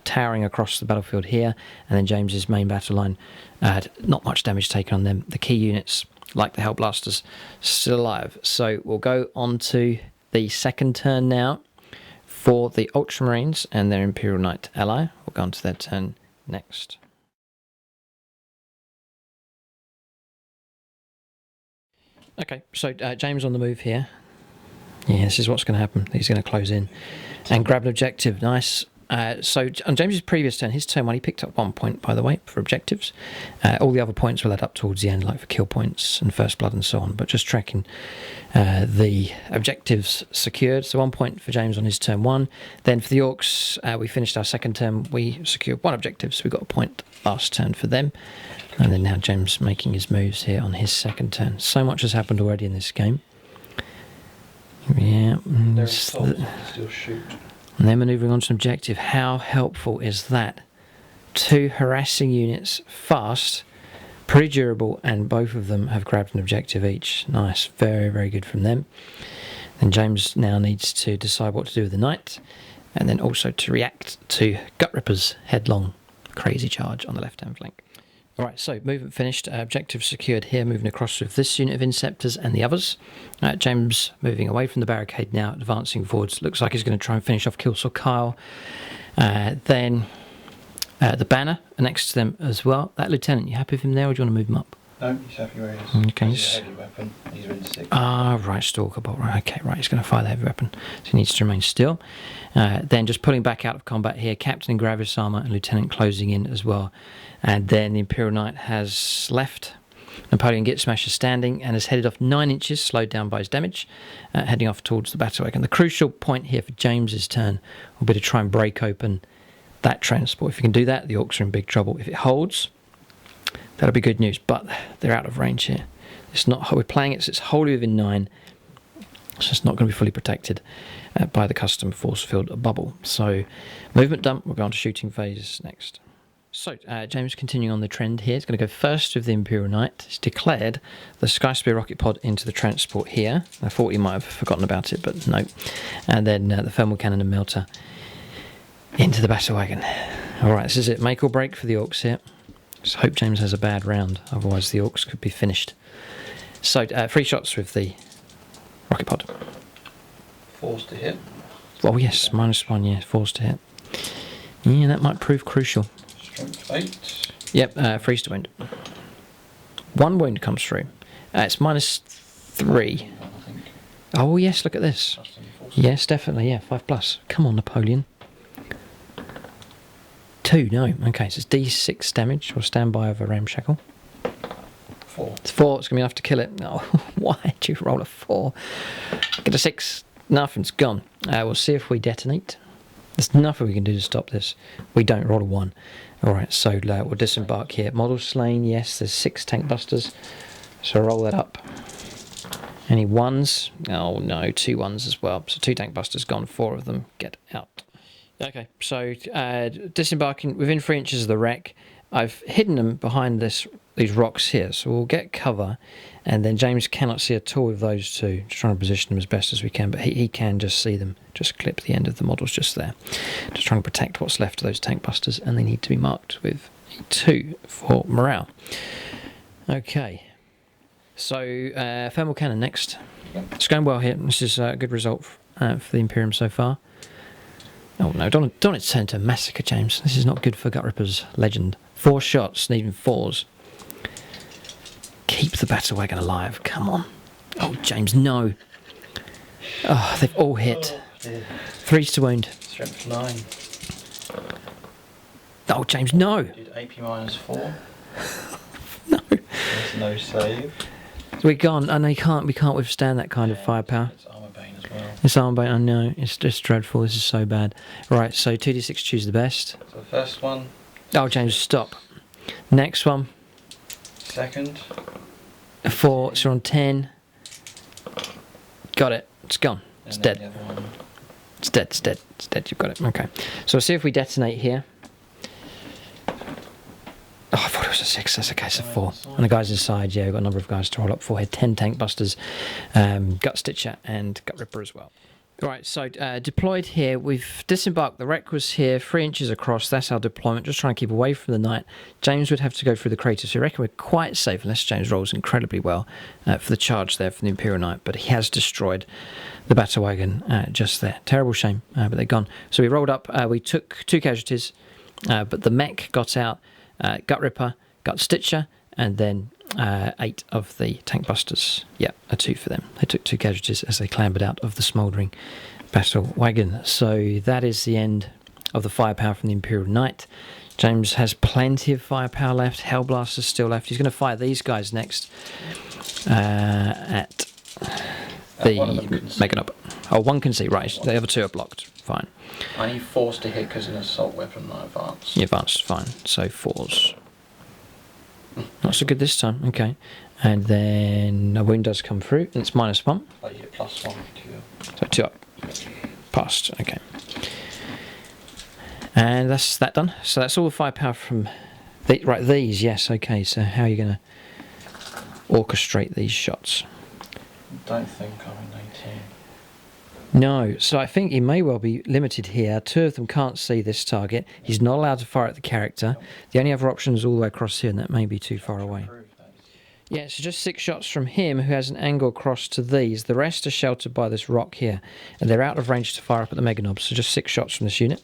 towering across the battlefield here. And then James's main battle line, not much damage taken on them. The key units, like the Hellblasters, still alive. So we'll go on to the second turn now for the Ultramarines and their Imperial Knight ally. We'll go on to their turn next. Okay, so James on the move here. Yeah, this is what's going to happen. He's going to close in and grab an objective. Nice. So on James's previous turn, his turn 1, he picked up 1 point, by the way, for objectives. All the other points will add up towards the end, like for kill points and first blood and so on. But just tracking the objectives secured. So 1 point for James on his turn 1. Then for the Orks, we finished our second turn. We secured 1 objective, so we got a point last turn for them. And then now James making his moves here on his second turn. So much has happened already in this game. Yeah. They're still shoot. And then manoeuvring on to an objective. How helpful is that? 2 harassing units, fast, pretty durable, and both of them have grabbed an objective each. Nice, very, very good from them. Then James now needs to decide what to do with the knight, and then also to react to Gutrippa's headlong crazy charge on the left-hand flank. Alright, so movement finished, objective secured here, moving across with this unit of Inceptors and the others. James moving away from the barricade now, advancing forwards. Looks like he's going to try and finish off Kilsaw Kyle. Then the banner next to them as well. That lieutenant, you happy with him there, or do you want to move him up? No, he's happy where he is. Okay. He's a heavy weapon. He's in 6. Ah, right, Stalker Bolt. Right, okay, right. He's going to fire the heavy weapon, so he needs to remain still. Then just pulling back out of combat here, Captain in Gravis armor and Lieutenant closing in as well. And then the Imperial Knight has left. Napoleon Git Smasher standing and has headed off 9 inches, slowed down by his damage, heading off towards the battle wagon. The crucial point here for James's turn will be to try and break open that transport. If you can do that, the Orks are in big trouble. If it holds, that'll be good news, but they're out of range here. It's not. We're playing it, so it's wholly within 9, so it's not going to be fully protected by the custom force field bubble. So movement done. We'll go on to shooting phase next. So James continuing on the trend here. He's going to go first with the Imperial Knight. He's declared the Sky Spear rocket pod into the transport here. I thought he might have forgotten about it, but no. And then the thermal cannon and melter into the battle wagon. All right, this is it. Make or break for the Orks here. Just hope James has a bad round, otherwise the Orks could be finished. So 3 shots with the rocket pod. Forced to hit. Oh yes, -1, yeah, forced to hit. Yeah, that might prove crucial. Strength 8. Yep, freeze to wound. 1 wound comes through. It's -3. I think. Oh yes, look at this. Yes, definitely, yeah, 5+. Come on, Napoleon. 2, no. Okay, so it's D6 damage. We'll stand by over Ramshackle. 4. It's 4, it's going to be enough to kill it. No, why did you roll a 4? Get a 6. Nothing's gone. We'll see if we detonate. There's nothing we can do to stop this. We don't roll a 1. Alright, so we'll disembark here. Model slain, yes, there's 6 tank busters. So roll that up. Any 1s? Oh no, 2 1s as well. So 2 tank busters gone, 4 of them get out. Okay, so disembarking within 3 inches of the wreck. I've hidden them behind these rocks here, so we'll get cover, and then James cannot see at all with those 2. Just trying to position them as best as we can, but he can just see them. Just clip the end of the models just there. Just trying to protect what's left of those tank busters, and they need to be marked with a 2 for morale. Okay, so thermal cannon next. It's going well here. This is a good result for the Imperium so far. Oh no, don't want it to turn into a massacre, James. This is not good for Gutrippa's legend. 4 shots, needing 4s. Keep the battle wagon alive, come on. Oh, James, no. Oh, they've all hit. 3s to wound. Strength 9. Oh, James, no. Did AP -4. No. There's no save. We're gone. I know we can't withstand that kind of firepower. It's Armor Bane as well. It's arm bait, I know. It's just dreadful. This is so bad. Right, so 2d6, choose the best. So the first one. Oh, James, stop. Next one. Second. 4, so you're on 10. Got it. It's gone. And It's then dead. the other one. It's dead, it's dead, it's dead. You've got it. Okay. So we'll see if we detonate here. Oh, I thought it was a 6. That's okay, it's a 4. And the guys inside, yeah, we've got a number of guys to roll up for here. 10 tank busters, Gut Stitcher, and Gutrippa as well. Right, so deployed here. We've disembarked. The wreck was here, 3 inches across. That's our deployment. Just trying to keep away from the knight. James would have to go through the crater, so I reckon we're quite safe, unless James rolls incredibly well for the charge there for the Imperial Knight. But he has destroyed the battle wagon just there. Terrible shame, but they're gone. So we rolled up. We took 2 casualties, but the mech got out. Gutrippa, Gut Stitcher, and then 8 of the tank busters. Yeah, a 2 for them. They took 2 casualties as they clambered out of the smouldering battle wagon. So that is the end of the firepower from the Imperial Knight. James has plenty of firepower left. Hellblaster's still left. He's going to fire these guys next at the Mega Knob. Oh, one can see, right. The other 2 are blocked. Fine. I need 4s to hit because an assault weapon, not advanced. Yeah, advanced, fine. So 4s. Not so good this time, okay. And then a wound does come through, and it's -1. Oh, you get +1 to your... So 2 up. Passed, okay. And that's that done. So that's all the firepower from... these, yes, okay. So how are you going to orchestrate these shots? Don't think I'm in 18. No, so I think he may well be limited here. 2 of them can't see this target. He's not allowed to fire at the character. The only other option is all the way across here, and that may be too far away. Yeah, so just 6 shots from him, who has an angle across to these. The rest are sheltered by this rock here, and they're out of range to fire up at the Mega Knob. So just 6 shots from this unit.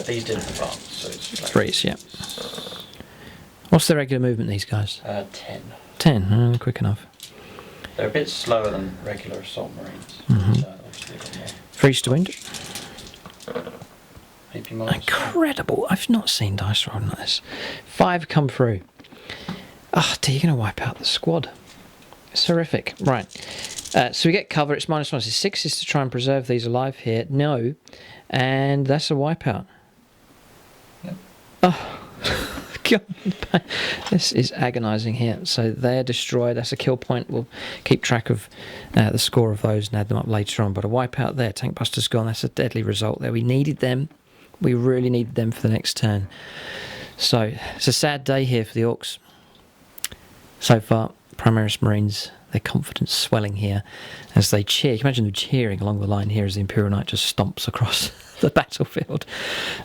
These didn't advance, so it's... 3s, yeah. What's the regular movement, these guys? 10. 10, quick enough. They're a bit slower than regular assault marines. Obviously got more. 3s to wound. AP -1. Incredible. I've not seen dice rolling like this. 5 come through. Oh dear, you're going to wipe out the squad. It's horrific. Right. So we get cover. It's -1. So 6 is to try and preserve these alive here. No. And that's a wipeout. Yep. Oh. God. This is agonising here. So they're destroyed. That's a kill point. We'll keep track of the score of those and add them up later on. But a wipeout there. Tank Buster's gone. That's a deadly result there. We needed them. We really needed them for the next turn. So it's a sad day here for the Orks. So far, Primaris Marines, their confidence swelling here as they cheer. You can imagine them cheering along the line here as the Imperial Knight just stomps across the battlefield.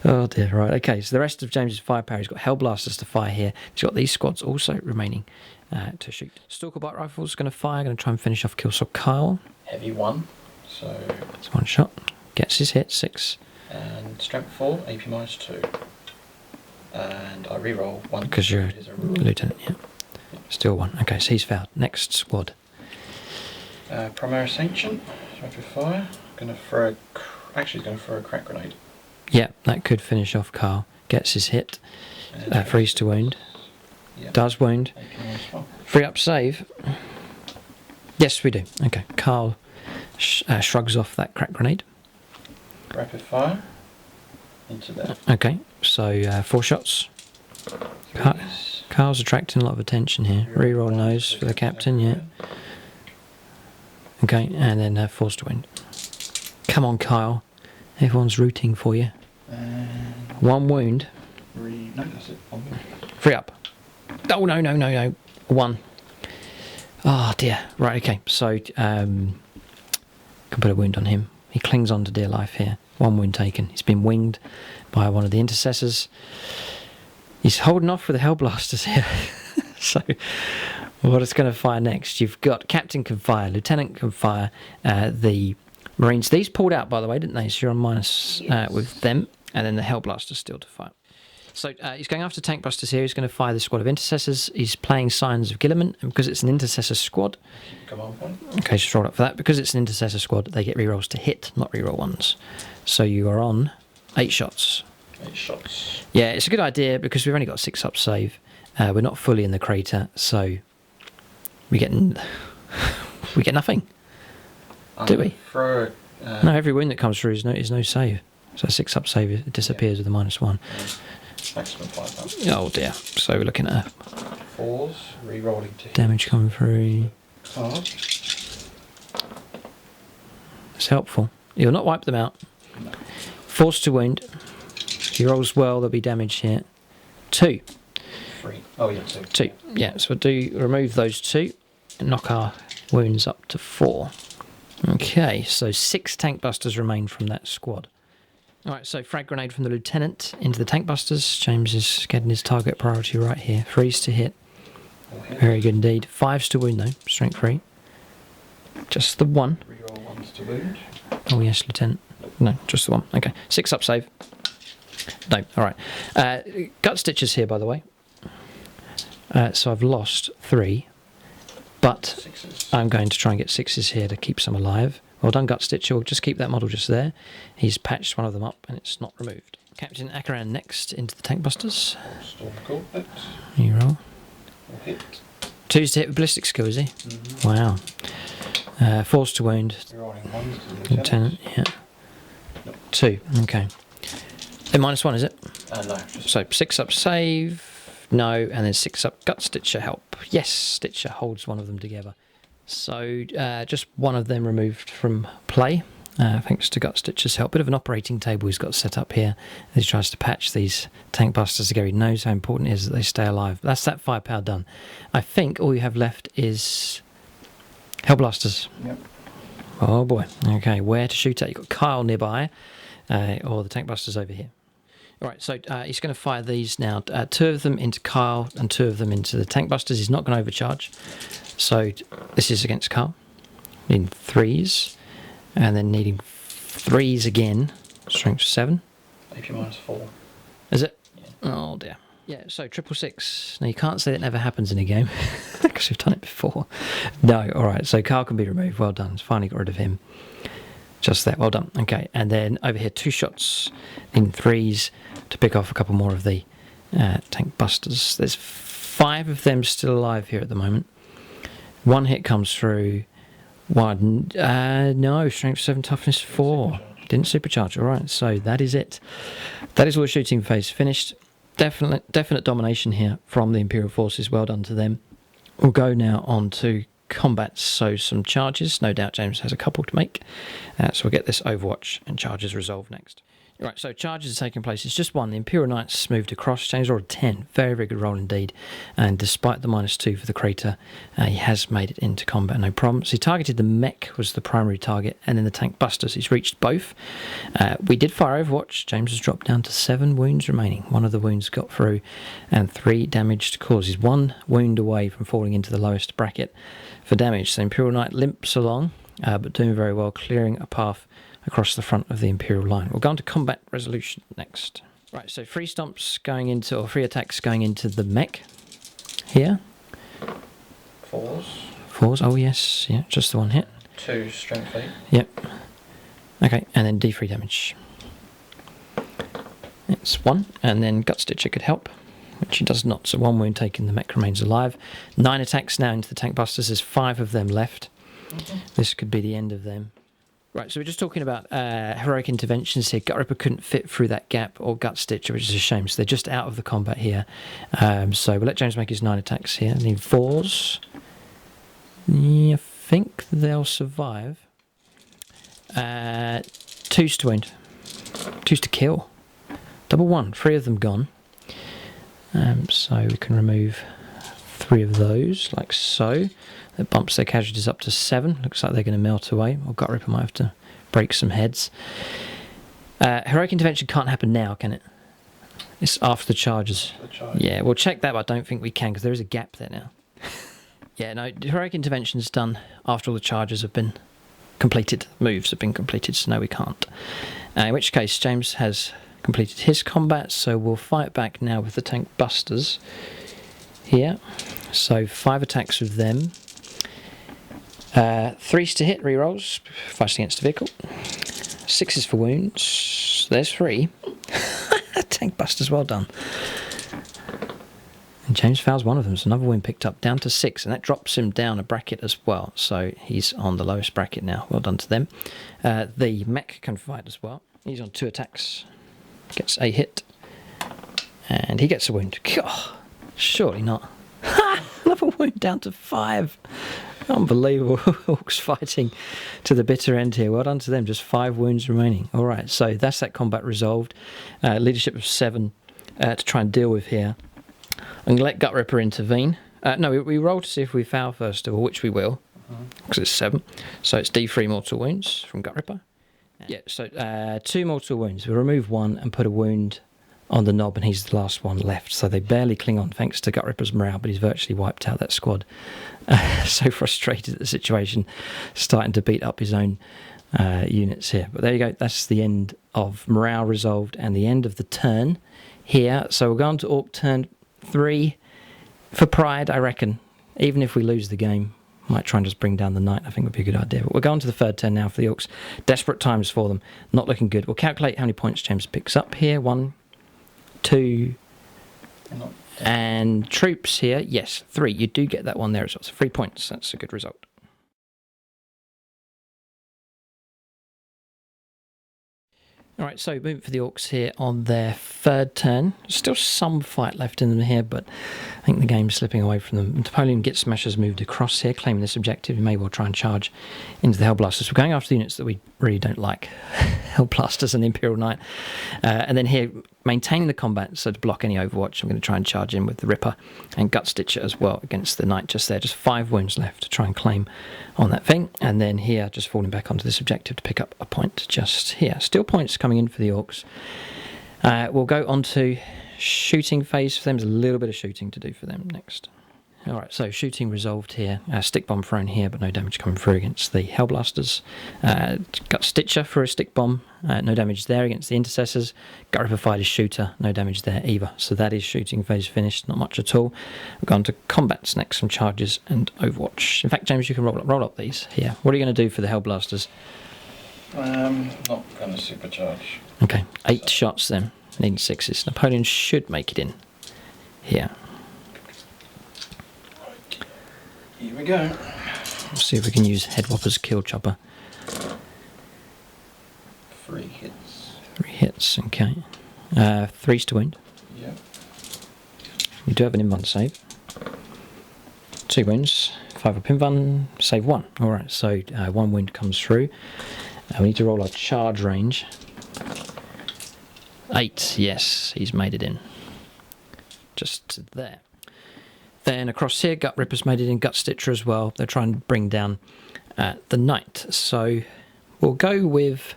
Oh dear, right, okay. So the rest of James's firepower, he's got Hellblasters to fire here. He's got these squads also remaining to shoot. Stalkerbite Rifle's going to fire, going to try and finish off Killsock Kyle. Heavy 1, so... It's 1 shot. Gets his hit, 6. And strength 4, AP -2. And I reroll 1. Because you're a lieutenant, yeah. Still 1. Okay, so he's fouled. Next squad. Primaris Ancient, rapid fire. Going to throw actually, he's going to throw a crack grenade. Yeah, that could finish off Carl. Gets his hit. 3s to wound. Yep. Does wound. 3 up save. Yes, we do. Okay, Carl shrugs off that crack grenade. Rapid fire. Into there. Okay, so 4 shots. Carl's attracting a lot of attention here. Reroll nose for the captain, yeah. Okay, and then 4s to wound. Come on, Kyle. Everyone's rooting for you. 1 wound. No, that's it. 1 wound. 3 up. Oh, no. 1. Oh, dear. Right, okay. So, can put a wound on him. He clings on to dear life here. 1 wound taken. He's been winged by one of the intercessors. He's holding off with the Hellblasters here. So, what is going to fire next? You've got Captain can fire, Lieutenant can fire, the Marines. These pulled out, by the way, didn't they? So you're on minus with them. And then the Hellblaster's still to fight. So he's going after Tank Busters here. He's going to fire the squad of Intercessors. He's playing Signs of Guilliman. And because it's an Intercessor squad... Come on, point. Okay, just roll up for that. Because it's an Intercessor squad, they get rerolls to hit, not reroll ones. So you are on 8 shots. 8 shots. Yeah, it's a good idea because we've only got 6 up save. We're not fully in the crater, so we get nothing. Do we? Throw, No, every wound that comes through is no save. So 6 up save, it disappears with a -1. Maximum 5 pounds. Oh dear. So we're looking at 4s, re-rolling to hit. damage coming through. Card. It's helpful. You'll not wipe them out. No. Force to wound. If he rolls well, there'll be damage here. 2. 3. Oh yeah, 2. 2. Yeah, so we'll remove those 2 and knock our wounds up to 4. Okay, so 6 Tank Busters remain from that squad. Alright, so frag grenade from the Lieutenant into the Tank Busters. James is getting his target priority right here. 3s to hit. Very good indeed. 5s to wound though, strength 3. Just the 1. Reroll 1s to wound. Oh yes, Lieutenant. No, just the 1. Okay, 6 up save. No, alright. Gut Stitches here, by the way. So I've lost 3. But 6s. I'm going to try and get 6s here to keep some alive. Well done, Gut Stitcher. We'll just keep that model just there. He's patched one of them up and it's not removed. Captain Akaran next into the Tank Busters. Storm Gauntlet. You roll. Will hit. 2s to hit with ballistic skill, is he? Mm-hmm. Wow. 4s to wound. Rerolling 1s to the Lieutenant, yeah. No. 2, okay. A -1, is it? No, just So 6 up save. No, and then 6 up Gut Stitcher help. Yes, Stitcher holds one of them together. So just one of them removed from play, thanks to Gut Stitcher's help. Bit of an operating table he's got set up here as he tries to patch these Tank Busters together. He knows how important it is that they stay alive. That's that firepower done. I think all you have left is Hellblasters. Yep. Oh boy. Okay, where to shoot at? You've got Kyle nearby, or the Tank Busters over here. Alright, so he's going to fire these now. 2 of them into Kyle and 2 of them into the Tank Busters. He's not going to overcharge. So this is against Kyle. Needing 3s. And then needing 3s again. Strength 7. AP -4. Is it? Yeah. Oh dear. Yeah, so 666. Now you can't say that never happens in a game. Because we've done it before. No, alright. So Kyle can be removed. Well done. It's finally got rid of him. Just that, well done. Okay, and then over here 2 shots in 3s to pick off a couple more of the Tank Busters. There's 5 of them still alive here at the moment. 1 hit comes through. 1, no, strength 7, toughness 4. Didn't supercharge. Alright, so that is it. That is all the shooting phase finished. Definite domination here from the Imperial forces. Well done to them. We'll go now on to combat, so some charges. No doubt James has a couple to make. So we'll get this Overwatch and charges resolved next. Right, so charges are taking place. It's just 1. The Imperial Knights moved across. James rolled a 10. Very, very good roll indeed. And despite the -2 for the crater, he has made it into combat, no problem. So he targeted the mech, was the primary target, and then the Tank Busters. He's reached both. We did fire Overwatch. James has dropped down to 7 wounds remaining. 1 of the wounds got through, and 3 damaged causes. 1 wound away from falling into the lowest bracket for damage. So Imperial Knight limps along, but doing very well, clearing a path across the front of the Imperial line. We'll go on to combat resolution next. Right, so 3 stomps going into, or 3 attacks going into the mech here. 4s. 4s, oh yes, yeah, just the 1 hit. 2 strength 8. Yep. Okay, and then D3 damage. It's 1, and then Gut Stitcher could help, which he does not. So 1 wound taken, the mech remains alive. 9 attacks now into the Tank Busters. There's 5 of them left. This could be the end of them. Right, so we're just talking about heroic interventions here. Gutrippa couldn't fit through that gap, or Gut Stitcher, which is a shame. So they're just out of the combat here. So we'll let James make his 9 attacks here. I need 4s. Yeah, I think they'll survive. 2s to wound. 2s to kill. Double 1. 3 of them gone. So we can remove 3 of those, like so. That bumps their casualties up to 7. Looks like they're going to melt away. Or Gutrippa might have to break some heads. Heroic intervention can't happen now, can it? It's after the charges. Yeah, we'll check that, but I don't think we can, because there is a gap there now. Yeah, no, heroic intervention's done after all the charges have been completed. Moves have been completed, so no, we can't. In which case, James has completed his combat, so we'll fight back now with the tank busters here. So 5 attacks with them. 3s to hit, rerolls, fighting against the vehicle. 6s for wounds. There's 3. Tank busters, well done. And James fouls one of them, so another wound picked up, down to 6, and that drops him down a bracket as well. So he's on the lowest bracket now. Well done to them. The mech can fight as well. He's on 2 attacks, gets a hit, and he gets a wound. God, surely not. Another wound down to 5. Unbelievable. Orcs fighting to the bitter end here. Well done to them. Just 5 wounds remaining. All right, so that's that combat resolved. Leadership of 7 to try and deal with here. I'm going to let Gutrippa intervene. No, we roll to see if we foul first of all, which we will, because it's 7. So it's D3 mortal wounds from Gutrippa. Yeah, so 2 mortal wounds. We'll remove 1 and put a wound on the knob, and he's the last one left. So they barely cling on thanks to Gutrippa's morale, but he's virtually wiped out that squad. So frustrated at the situation, starting to beat up his own units here. But there you go. That's the end of morale resolved and the end of the turn here. So we'll go on to Orc turn 3 for pride, I reckon. Even if we lose the game, might try and just bring down the knight. I think would be a good idea. But we're going to the 3rd turn now for the Orcs. Desperate times for them. Not looking good. We'll calculate how many points James picks up here. 1, 2, and troops here. Yes, 3. You do get that one there as well. So 3 points. That's a good result. All right, so moving for the Orcs here on their 3rd turn. Still some fight left in them here, but I think the game's slipping away from them. Napoleon Git Smashers moved across here, claiming this objective. He may well try and charge into the Hellblasters. We're going after the units that we really don't like. Hellblasters and the Imperial Knight. And then here, maintaining the combat, so to block any overwatch, I'm going to try and charge in with the Ripper and Gut Stitcher as well against the Knight just there. Just 5 wounds left to try and claim on that thing. And then here, just falling back onto this objective to pick up a point just here. Still points coming in for the Orcs. We'll go on to shooting phase for them. There's a little bit of shooting to do for them next. Alright, so shooting resolved here. Stick bomb thrown here, but no damage coming through against the Hellblasters. Gut Stitcher for a stick bomb. No damage there against the Intercessors. Gutrippa fired his shooter. No damage there either. So that is shooting phase finished. Not much at all. We've gone to combats next, some charges and Overwatch. In fact, James, you can roll up these here. What are you going to do for the Hellblasters? Not going to supercharge. Okay, 8 shots then. Needing 6s. Napoleon should make it in here. Here we go. We'll see if we can use Headwhopper's Kill Chopper. 3 hits. 3 hits, okay. 3s to wound. Yeah. We do have an invuln save. 2 wounds, 5 up invuln, save 1. Alright, so 1 wound comes through. We need to roll our charge range. 8, yes, he's made it in. Just there. Then across here, Gutrippa's made it in, Gut Stitcher as well. They're trying to bring down the Knight. So we'll go with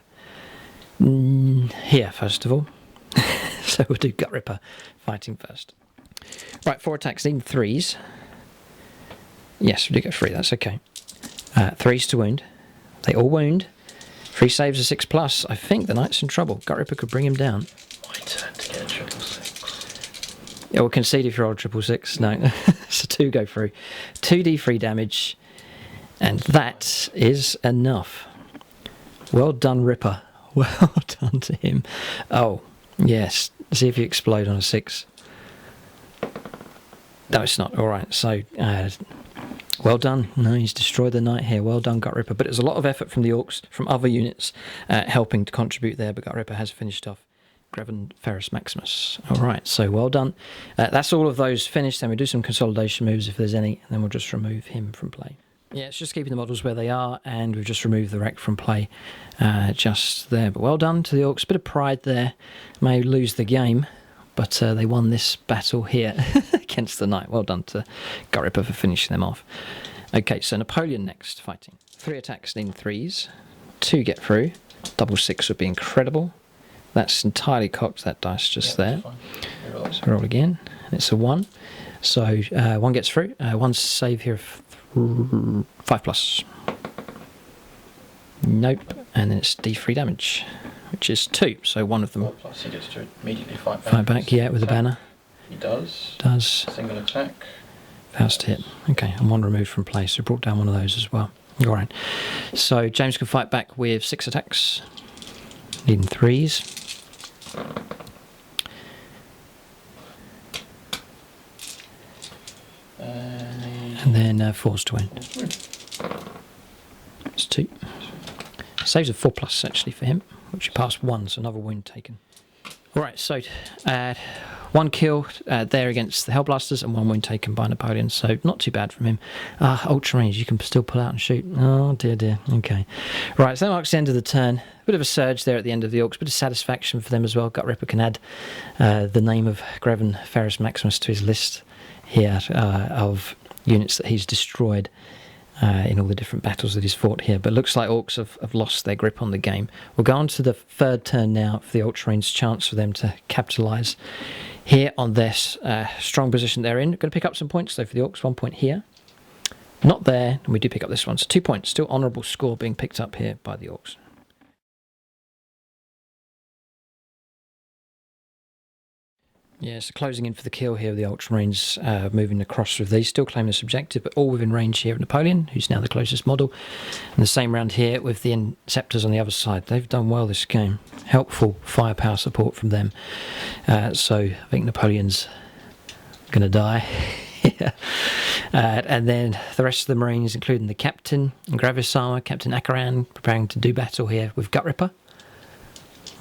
here first of all. So we'll do Gutrippa fighting first. Right, 4 attacks, needing 3s. Yes, we do get 3, that's okay. 3s to wound. They all wound. 3 saves are 6+. I think the Knight's in trouble. Gutrippa could bring him down. My turn to get 666. Yeah, we'll concede if you roll 666. No. So 2 go through. 2d3 damage. And that is enough. Well done, Ripper. Well done to him. Oh, yes. See if you explode on a 6. No, it's not. All right. So, well done. No, he's destroyed the Knight here. Well done, Gutrippa. But there's a lot of effort from the Orcs, from other units, helping to contribute there. But Gutrippa has finished off Greven Ferrus Maximus. All right, so well done. That's all of those finished. Then we do some consolidation moves if there's any, and then we'll just remove him from play. Yeah, it's just keeping the models where they are, and we've just removed the wreck from play just there. But well done to the Orcs. Bit of pride there. May lose the game, but they won this battle here against the Knight. Well done to Gutrippa for finishing them off. Okay, so Napoleon next, fighting. 3 attacks in 3s. 2 get through. Double 6 would be incredible. That's entirely cocked, that dice just there. So roll again. It's a 1. So 1 gets through. 1 save here of 5+. Nope. And then it's D3 damage, which is 2. So one of them. 4+, he gets to immediately fight back. Fight back, yeah, with a banner. He does. Does. Single attack. First hit. Okay, and 1 removed from play, so brought down one of those as well. Alright. So James can fight back with 6 attacks. Needing 3s. And then 4s to win. It's 2. Saves a 4+ actually for him, which he passed 1, so another wound taken. Alright, so 1 kill there against the Hellblasters and 1 wound taken by Napoleon, so not too bad from him. Ultramarines, you can still pull out and shoot. Oh dear, dear. Okay. Right, so that marks the end of the turn. Bit of a surge there at the end of the Orks, bit of satisfaction for them as well. Gutrippa can add the name of Greven Ferrus Maximus to his list here of units that he's destroyed in all the different battles that he's fought here. But looks like Orks have lost their grip on the game. We'll go on to the third turn now for the Ultramarines, chance for them to capitalise here on this strong position they're in. Going to pick up some points though for the Orks. 1 point here. Not there, and we do pick up this one. So 2 points. Still honourable score being picked up here by the Orks. Yeah, so closing in for the kill here with the Ultramarines, moving across with these, still claiming this objective, but all within range here of Napoleon, who's now the closest model. And the same round here with the Inceptors on the other side. They've done well this game. Helpful firepower support from them. So I think Napoleon's going to die. Yeah. And then the rest of the Marines, including the Captain and Gravis Armour, Captain Akaran, preparing to do battle here with Gutrippa.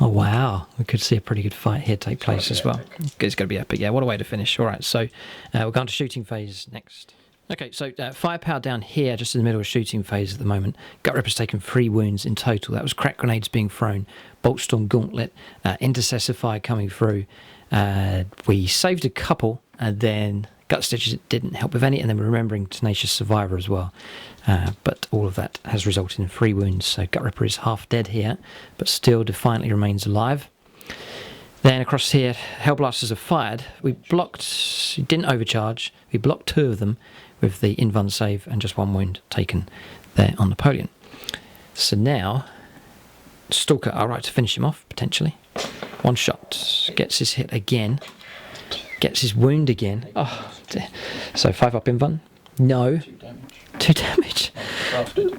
Oh wow, we could see a pretty good fight here take place as well. It's going to be epic, yeah, what a way to finish. Alright, so we're going to shooting phase next. Okay, so firepower down here, just in the middle of shooting phase at the moment. Gutrippa's taken 3 wounds in total. That was crack grenades being thrown, Bolt Storm Gauntlet, Intercessor Fire coming through. We saved a couple, and then Gut Stitches didn't help with any, and then we're remembering Tenacious Survivor as well. But all of that has resulted in 3 wounds, so Gutrippa is half dead here, but still defiantly remains alive. Then across here, Hellblasters have fired. We blocked, he didn't overcharge, we blocked 2 of them with the Invuln save and just 1 wound taken there on Napoleon. So now, Stalker are right to finish him off, potentially. 1 shot, gets his hit again, gets his wound again. Oh, dear. So 5 up Invuln. No. 2 damage.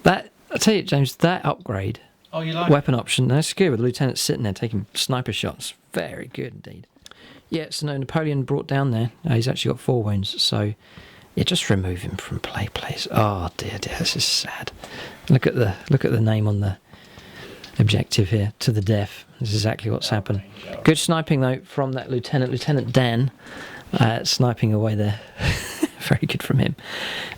That, I tell you, James, that upgrade, you like weapon option, that's good with the Lieutenant sitting there taking sniper shots. Very good indeed. Yeah, so no, Napoleon brought down there. He's actually got 4 wounds, so yeah, just remove him from play, please. Oh dear, dear, this is sad. Look at the name on the objective here, to the death. This is exactly what's happened. Good sniping though from that Lieutenant Dan, sniping away there. Very good from him.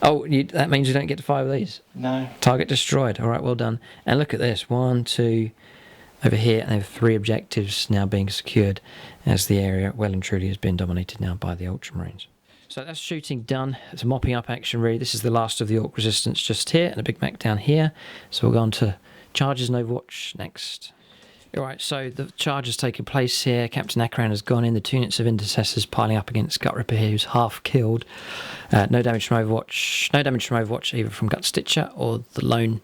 Oh, that means you don't get to 5 of these. No. Target destroyed. All right, well done. And look at this. 1, 2, over here, and they have 3 objectives now being secured as the area well and truly has been dominated now by the Ultramarines. So that's shooting done. It's a mopping up action really. This is the last of the Ork resistance just here, and a Big Mac down here. So we'll go on to charges and Overwatch next. Alright, so the charge has taken place here. Captain Akaran has gone in. The 2 units of Intercessors piling up against Gutrippa here, who's half killed. No damage from Overwatch. No damage from Overwatch either from Gut Stitcher or the lone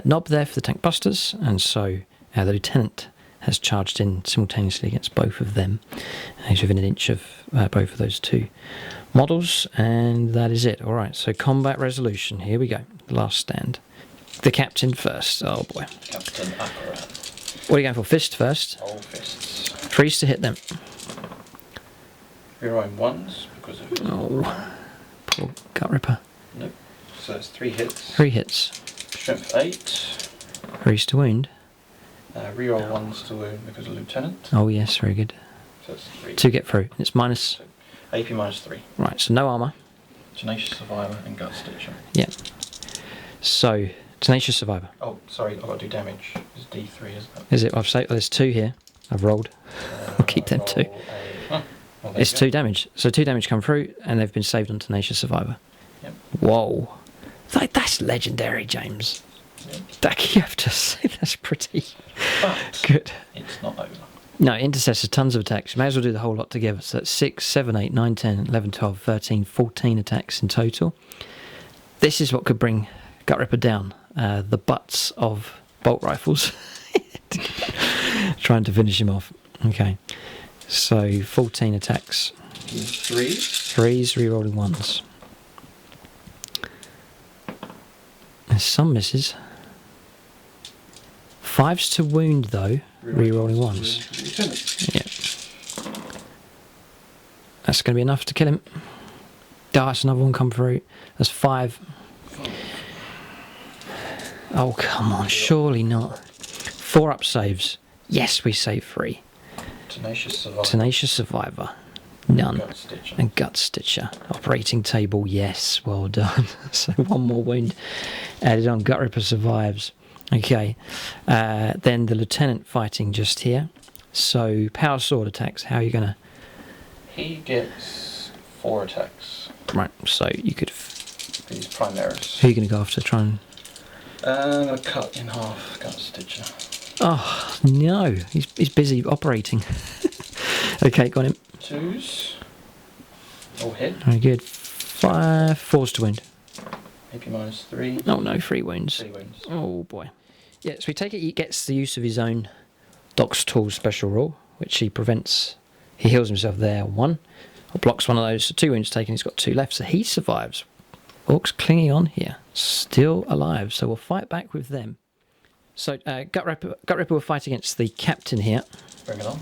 knob there for the Tank Busters. And so the Lieutenant has charged in simultaneously against both of them. He's within an inch of both of those 2 models. And that is it. Alright, so combat resolution. Here we go. The last stand. The Captain first. Oh boy. Captain Akaran. What are you going for? Fist first? All fists. 3s to hit them. Rerolling 1s because of it. Oh, poor Gutrippa. Nope. So that's 3 hits. 3 hits. Strength 8. 3s to wound. Reroll 1s to wound because of Lieutenant. Oh yes, very good. So that's 3. 2 get through. It's minus... So AP -3. Right, so no armour. Tenacious Survivor and Gut Stitcher. Yeah. So, Tenacious Survivor. Oh, sorry, I've got to do damage. It's D3, isn't it? Is it? I've saved... there's 2 here. I've rolled. I'll keep them 2. Well, It's 2 damage. So 2 damage come through, and they've been saved on Tenacious Survivor. Yep. Whoa. That's legendary, James. Yep. That, you have to say that's pretty But good. it's not over. No, Intercessors, tons of attacks. You may as well do the whole lot together. So that's 6, 7, 8, 9, 10, 11, 12, 13, 14 attacks in total. This is what could bring Gutrippa down. The butts of bolt rifles. Trying to finish him off. Okay. So 14 attacks. 3s. 3s, re-rolling 1s. There's some misses. 5s to wound though, re-rolling 1s. Yeah. That's going to be enough to kill him. Oh, that's another one come through. That's 5. Oh, come on, surely not. 4 up saves. Yes, we save 3. Tenacious Survivor. Tenacious Survivor. None. Gut Stitcher. And Gut Stitcher. Operating table, yes, well done. So 1 more wound added on. Gutrippa survives. Okay. Then the Lieutenant fighting just here. So power sword attacks, how are you going to... He gets 4 attacks. Right, so you could... He's Primaris. Who are you going to go after? Try and... I'm going to cut in half Gut Stitcher. Oh, no. He's busy operating. Okay, got him. 2s. All hit. Very good. 5, 4s to wound. AP minus 3. Oh no, 3 wounds. 3 wounds. Oh boy. Yeah, so we take it he gets the use of his own Doc's Tools special rule, which he prevents. He heals himself there, 1. Or blocks one of those. So 2 wounds taken, he's got 2 left, so he survives. Orcs clinging on here. Still alive, so we'll fight back with them. So Gutrippa will fight against the captain here. Bring it on.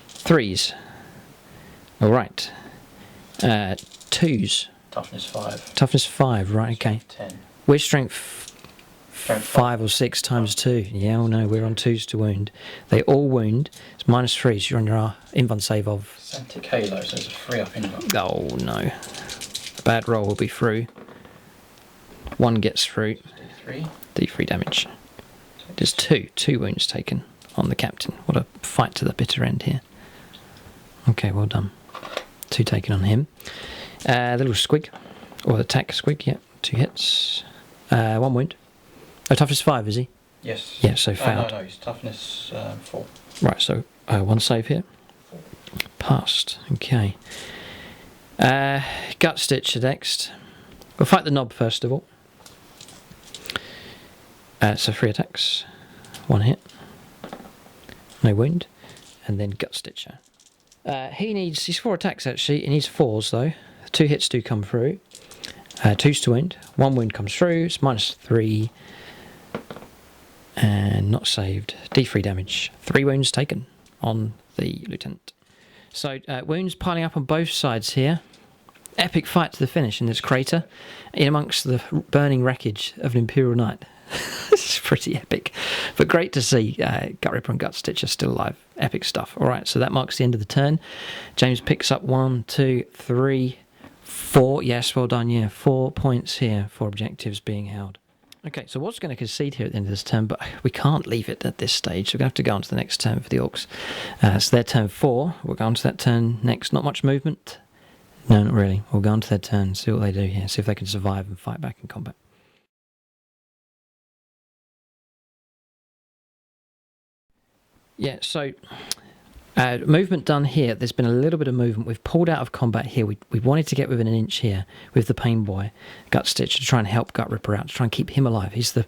3s. Alright. 2s. Toughness 5. Toughness 5, right, okay. 10. We're strength Strength 5 or 6 times 2. Yeah, oh no, we're on 2s to wound. They all wound. It's minus 3, so you're on your invuln save of... Centric Halo, so there's a 3 up invuln. Oh no. A bad roll will be through. 1 gets through. D3. D3 damage. There's 2 wounds taken on the captain. What a fight to the bitter end here. Okay, well done. 2 taken on him. Little squig, or attack squig, yeah, 2 hits. 1 wound. Oh, toughness 5, is he? Yes. Yeah, so failed. No, he's toughness 4. Right, so 1 save here. 4. Passed, okay. Gut Stitcher next. We'll fight the knob first of all. So 3 attacks, 1 hit, no wound, and then Gut Stitcher. He's 4 attacks actually, he needs 4s though. 2 hits do come through, 2s to wound, 1 wound comes through, it's minus 3, and not saved. D3 damage, 3 wounds taken on the Lieutenant. So wounds piling up on both sides here. Epic fight to the finish in this crater, in amongst the burning wreckage of an Imperial Knight. This is pretty epic, but great to see Gutrippa and Gut Stitcher still alive. Epic stuff. Alright, so that marks the end of the turn. James picks up 1, 2, 3, 4. Yes, well done, yeah. 4 points here for objectives being held. Okay, so what's going to concede here at the end of this turn, but we can't leave it at this stage. So we're going to have to go on to the next turn for the Orcs. So their turn 4. We'll go on to that turn next. Not much movement. No, not really. We'll go on to their turn, see what they do here, see if they can survive and fight back in combat. Yeah, so movement done here. There's been a little bit of movement. We've pulled out of combat here. We wanted to get within an inch here with the Pain Boy, Gut Stitch, to try and help Gutrippa out, to try and keep him alive. He's the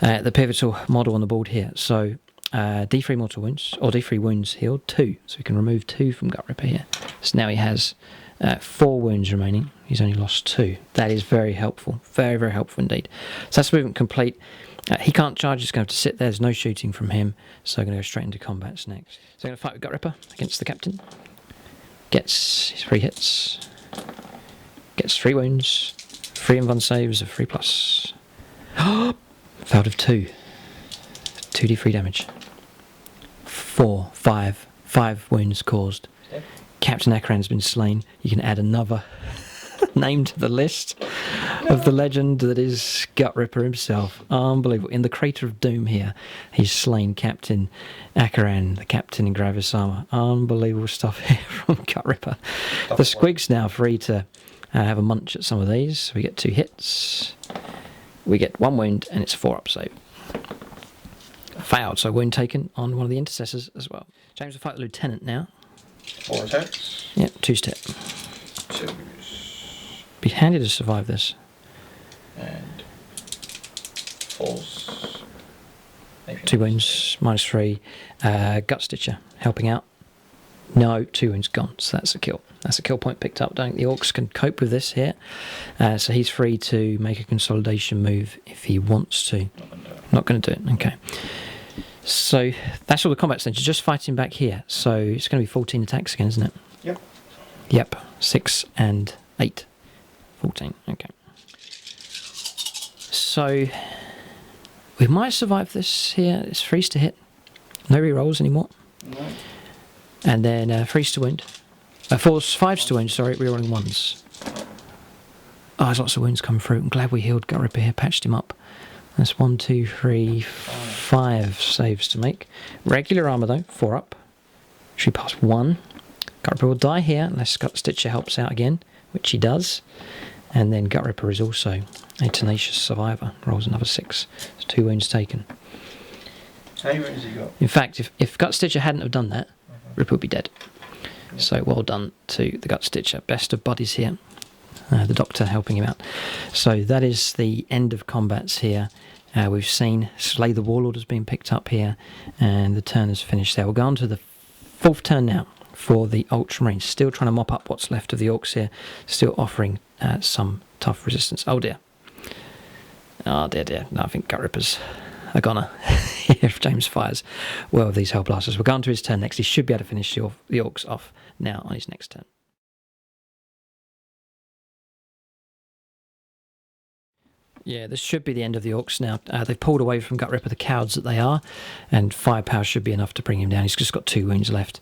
pivotal model on the board here. So D3 mortal wounds, or D3 wounds healed, 2. So we can remove 2 from Gutrippa here. So now he has 4 wounds remaining. He's only lost 2. That is very helpful. Very, very helpful indeed. So that's movement complete. He can't charge, he's going to have to sit there. There's no shooting from him, so I'm going to go straight into combat next. So I'm going to fight with Gutrippa against the captain. Gets 3 hits. Gets 3 wounds. 3 invuln saves of 3+. Failed of 2. 2d3 damage. 4, 5. 5 wounds caused. Yep. Captain Akaran's been slain. You can add another name to the list of the legend that is Gutrippa himself. Unbelievable. In the Crater of Doom here, he's slain Captain Akaran, the captain in Gravis armour. Unbelievable stuff here from Gutrippa. The Squig's now free to have a munch at some of these. So we get 2 hits. We get 1 wound, and it's 4 up save. Failed, so wound taken on one of the intercessors as well. James will fight the Lieutenant now. 4 attacks. Yep, 2-step. 2s. Be handy to survive this. And 4s. 2 wounds, -3. Gut Stitcher helping out. No, 2 wounds gone, so that's a kill. That's a kill point picked up. Don't think the Orcs can cope with this here. So he's free to make a consolidation move if he wants to. Not going to do it, okay. So that's all the combat stage. Just fighting back here. So it's going to be 14 attacks again, isn't it? Yep. Yep, 6 and 8. 14, okay. So we might survive this here. It's freeze to hit. No rerolls anymore. No. And then freeze to wound. 5s to wound, sorry, rerolling 1s. Oh, there's lots of wounds coming through. I'm glad we healed Gutrippa here, patched him up. That's 1, 2, 3, 5 saves to make. Regular armour though, 4 up. Should pass 1. Gutrippa will die here unless Gut Stitcher helps out again, which he does. And then Gutrippa is also a tenacious survivor. Rolls another 6. It's 2 wounds taken. How many wounds has he got? In fact, if Gut Stitcher hadn't have done that, Ripper would be dead. So well done to the Gut Stitcher. Best of buddies here. The doctor helping him out. So that is the end of combats here. We've seen Slay the Warlord has been picked up here, and the turn is finished there. We'll go on to the 4th turn now for the Ultramarines. Still trying to mop up what's left of the Orcs here. Still offering some tough resistance. Oh dear. Oh dear. No, I think Gutrippa's a goner if James fires well with these Hellblasters. We'll go on to his turn next. He should be able to finish the Orcs off now on his next turn. Yeah, this should be the end of the Orcs now. They've pulled away from Gutrippa, the cowards that they are, and firepower should be enough to bring him down. He's just got 2 wounds left.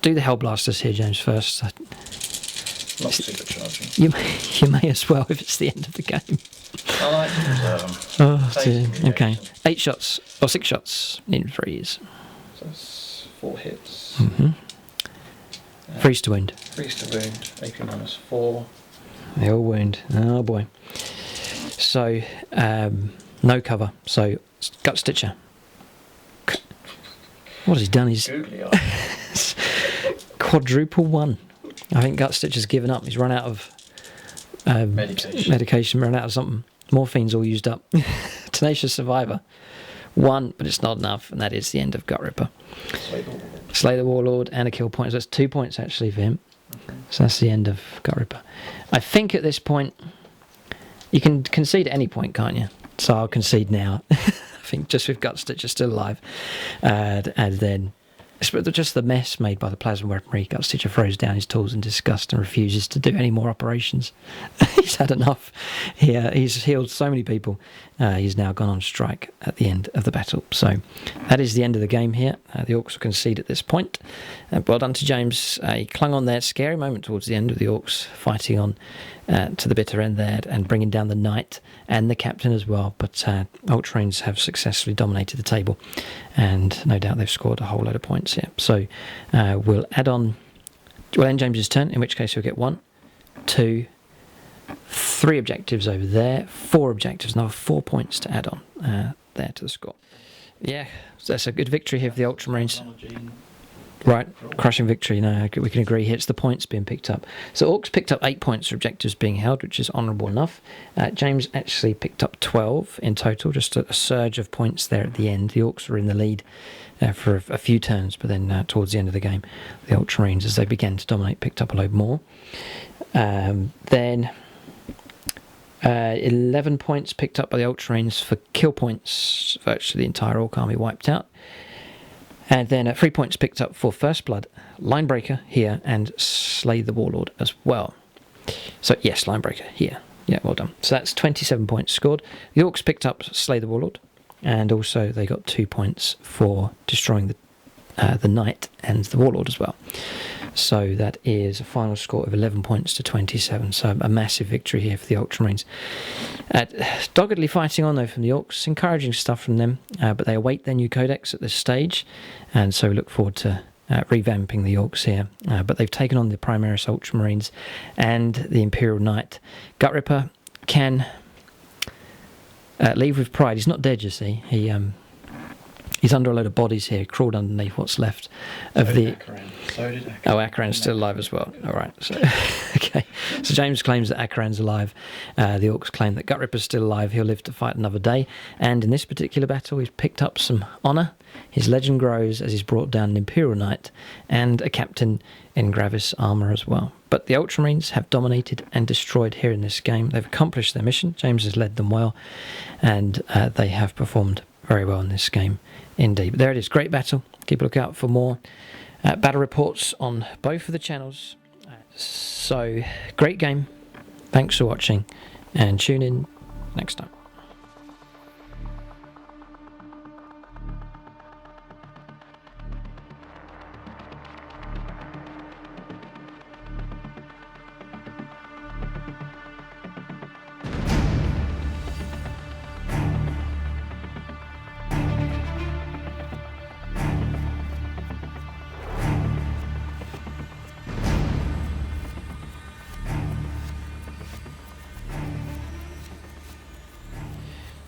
Do the Hellblasters here, James, first. Not supercharging. You may as well if it's the end of the game. I like to observe them. Oh, dear. Okay. 8 shots, or 6 shots in freeze. So that's 4 hits. Freeze to wound. Freeze to wound, AP -4. They all wound. Oh boy. So, no cover. So, Gut Stitcher. What has he done? He's quadruple 1. I think Gut Stitcher's given up. He's run out of medication, run out of something. Morphine's all used up. Tenacious survivor. 1, but it's not enough, and that is the end of Gutrippa. Slay the Warlord and a kill point. So that's 2 points actually for him. So that's the end of Gutrippa. I think at this point, you can concede at any point, can't you? So I'll concede now. I think just with Gut Stitcher still alive. And then just the mess made by the plasma weaponry. Gut Stitcher throws down his tools in disgust and refuses to do any more operations. He's had enough. He's healed so many people. He's now gone on strike at the end of the battle. So that is the end of the game here. The Orcs will concede at this point. Well done to James. He clung on there. Scary moment towards the end of the Orcs, fighting on to the bitter end there and bringing down the Knight and the Captain as well. But Ultramarines have successfully dominated the table, and no doubt they've scored a whole load of points here. So we'll end James's turn, in which case he'll get 1, 2, 3 objectives over there, 4 objectives, another 4 points to add on there to the score. Yeah, so that's a good victory here for the Ultramarines. Right, crushing victory. No, we can agree here. It's the points being picked up. So Orcs picked up 8 points for objectives being held, which is honourable enough. James actually picked up 12 in total, just a surge of points there at the end. The Orcs were in the lead for a few turns, but then towards the end of the game, the Ultramarines, as they began to dominate, picked up a load more. Then 11 points picked up by the Ultramarines for kill points. Virtually the entire Orc army wiped out. And then 3 points picked up for First Blood, Linebreaker here, and Slay the Warlord as well. So yes, Linebreaker here. Yeah, well done. So that's 27 points scored. The Orcs picked up Slay the Warlord, and also they got 2 points for destroying the Knight and the Warlord as well. So that is a final score of 11 points to 27. So a massive victory here for the Ultramarines. Doggedly fighting on though from the Orcs, encouraging stuff from them, but they await their new codex at this stage, and so we look forward to revamping the Orcs here. But they've taken on the Primaris Ultramarines and the Imperial Knight. Gutrippa can leave with pride. He's not dead, you see. He's under a load of bodies here, crawled underneath what's left of the... So did Akaran. Oh, Akaran's still alive as well. All right. So, okay. So James claims that Akaran's alive. The Orks claim that Gutrippa's still alive. He'll live to fight another day. And in this particular battle, he's picked up some honour. His legend grows as he's brought down an Imperial Knight and a captain in Gravis armour as well. But the Ultramarines have dominated and destroyed here in this game. They've accomplished their mission. James has led them well. And they have performed very well in this game indeed. But there it is. Great battle. Keep a look out for more battle reports on both of the channels. So, great game. Thanks for watching, and tune in next time.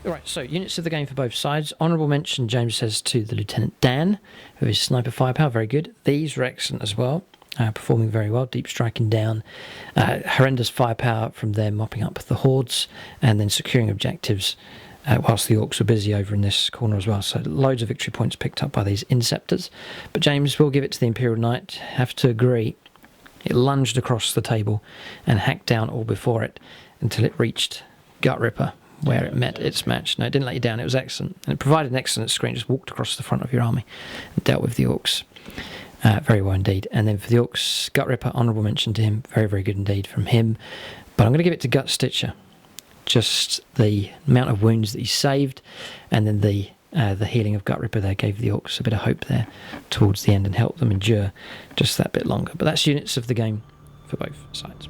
Alright, so units of the game for both sides. Honourable mention, James says, to the Lieutenant Dan, who is sniper firepower, very good. These were excellent as well, performing very well, deep striking down. Horrendous firepower from them, mopping up the hordes, and then securing objectives, whilst the Orks were busy over in this corner as well. So loads of victory points picked up by these Inceptors. But James will give it to the Imperial Knight. Have to agree, it lunged across the table and hacked down all before it until it reached Gutrippa, where it met its match. No, it didn't let you down. It was excellent. And it provided an excellent screen. Just walked across the front of your army and dealt with the Orks very well indeed. And then for the Orks, Gutrippa, honourable mention to him. Very, very good indeed from him. But I'm going to give it to Gut Stitcher. Just the amount of wounds that he saved, and then the healing of Gutrippa there gave the Orks a bit of hope there towards the end and helped them endure just that bit longer. But that's units of the game for both sides.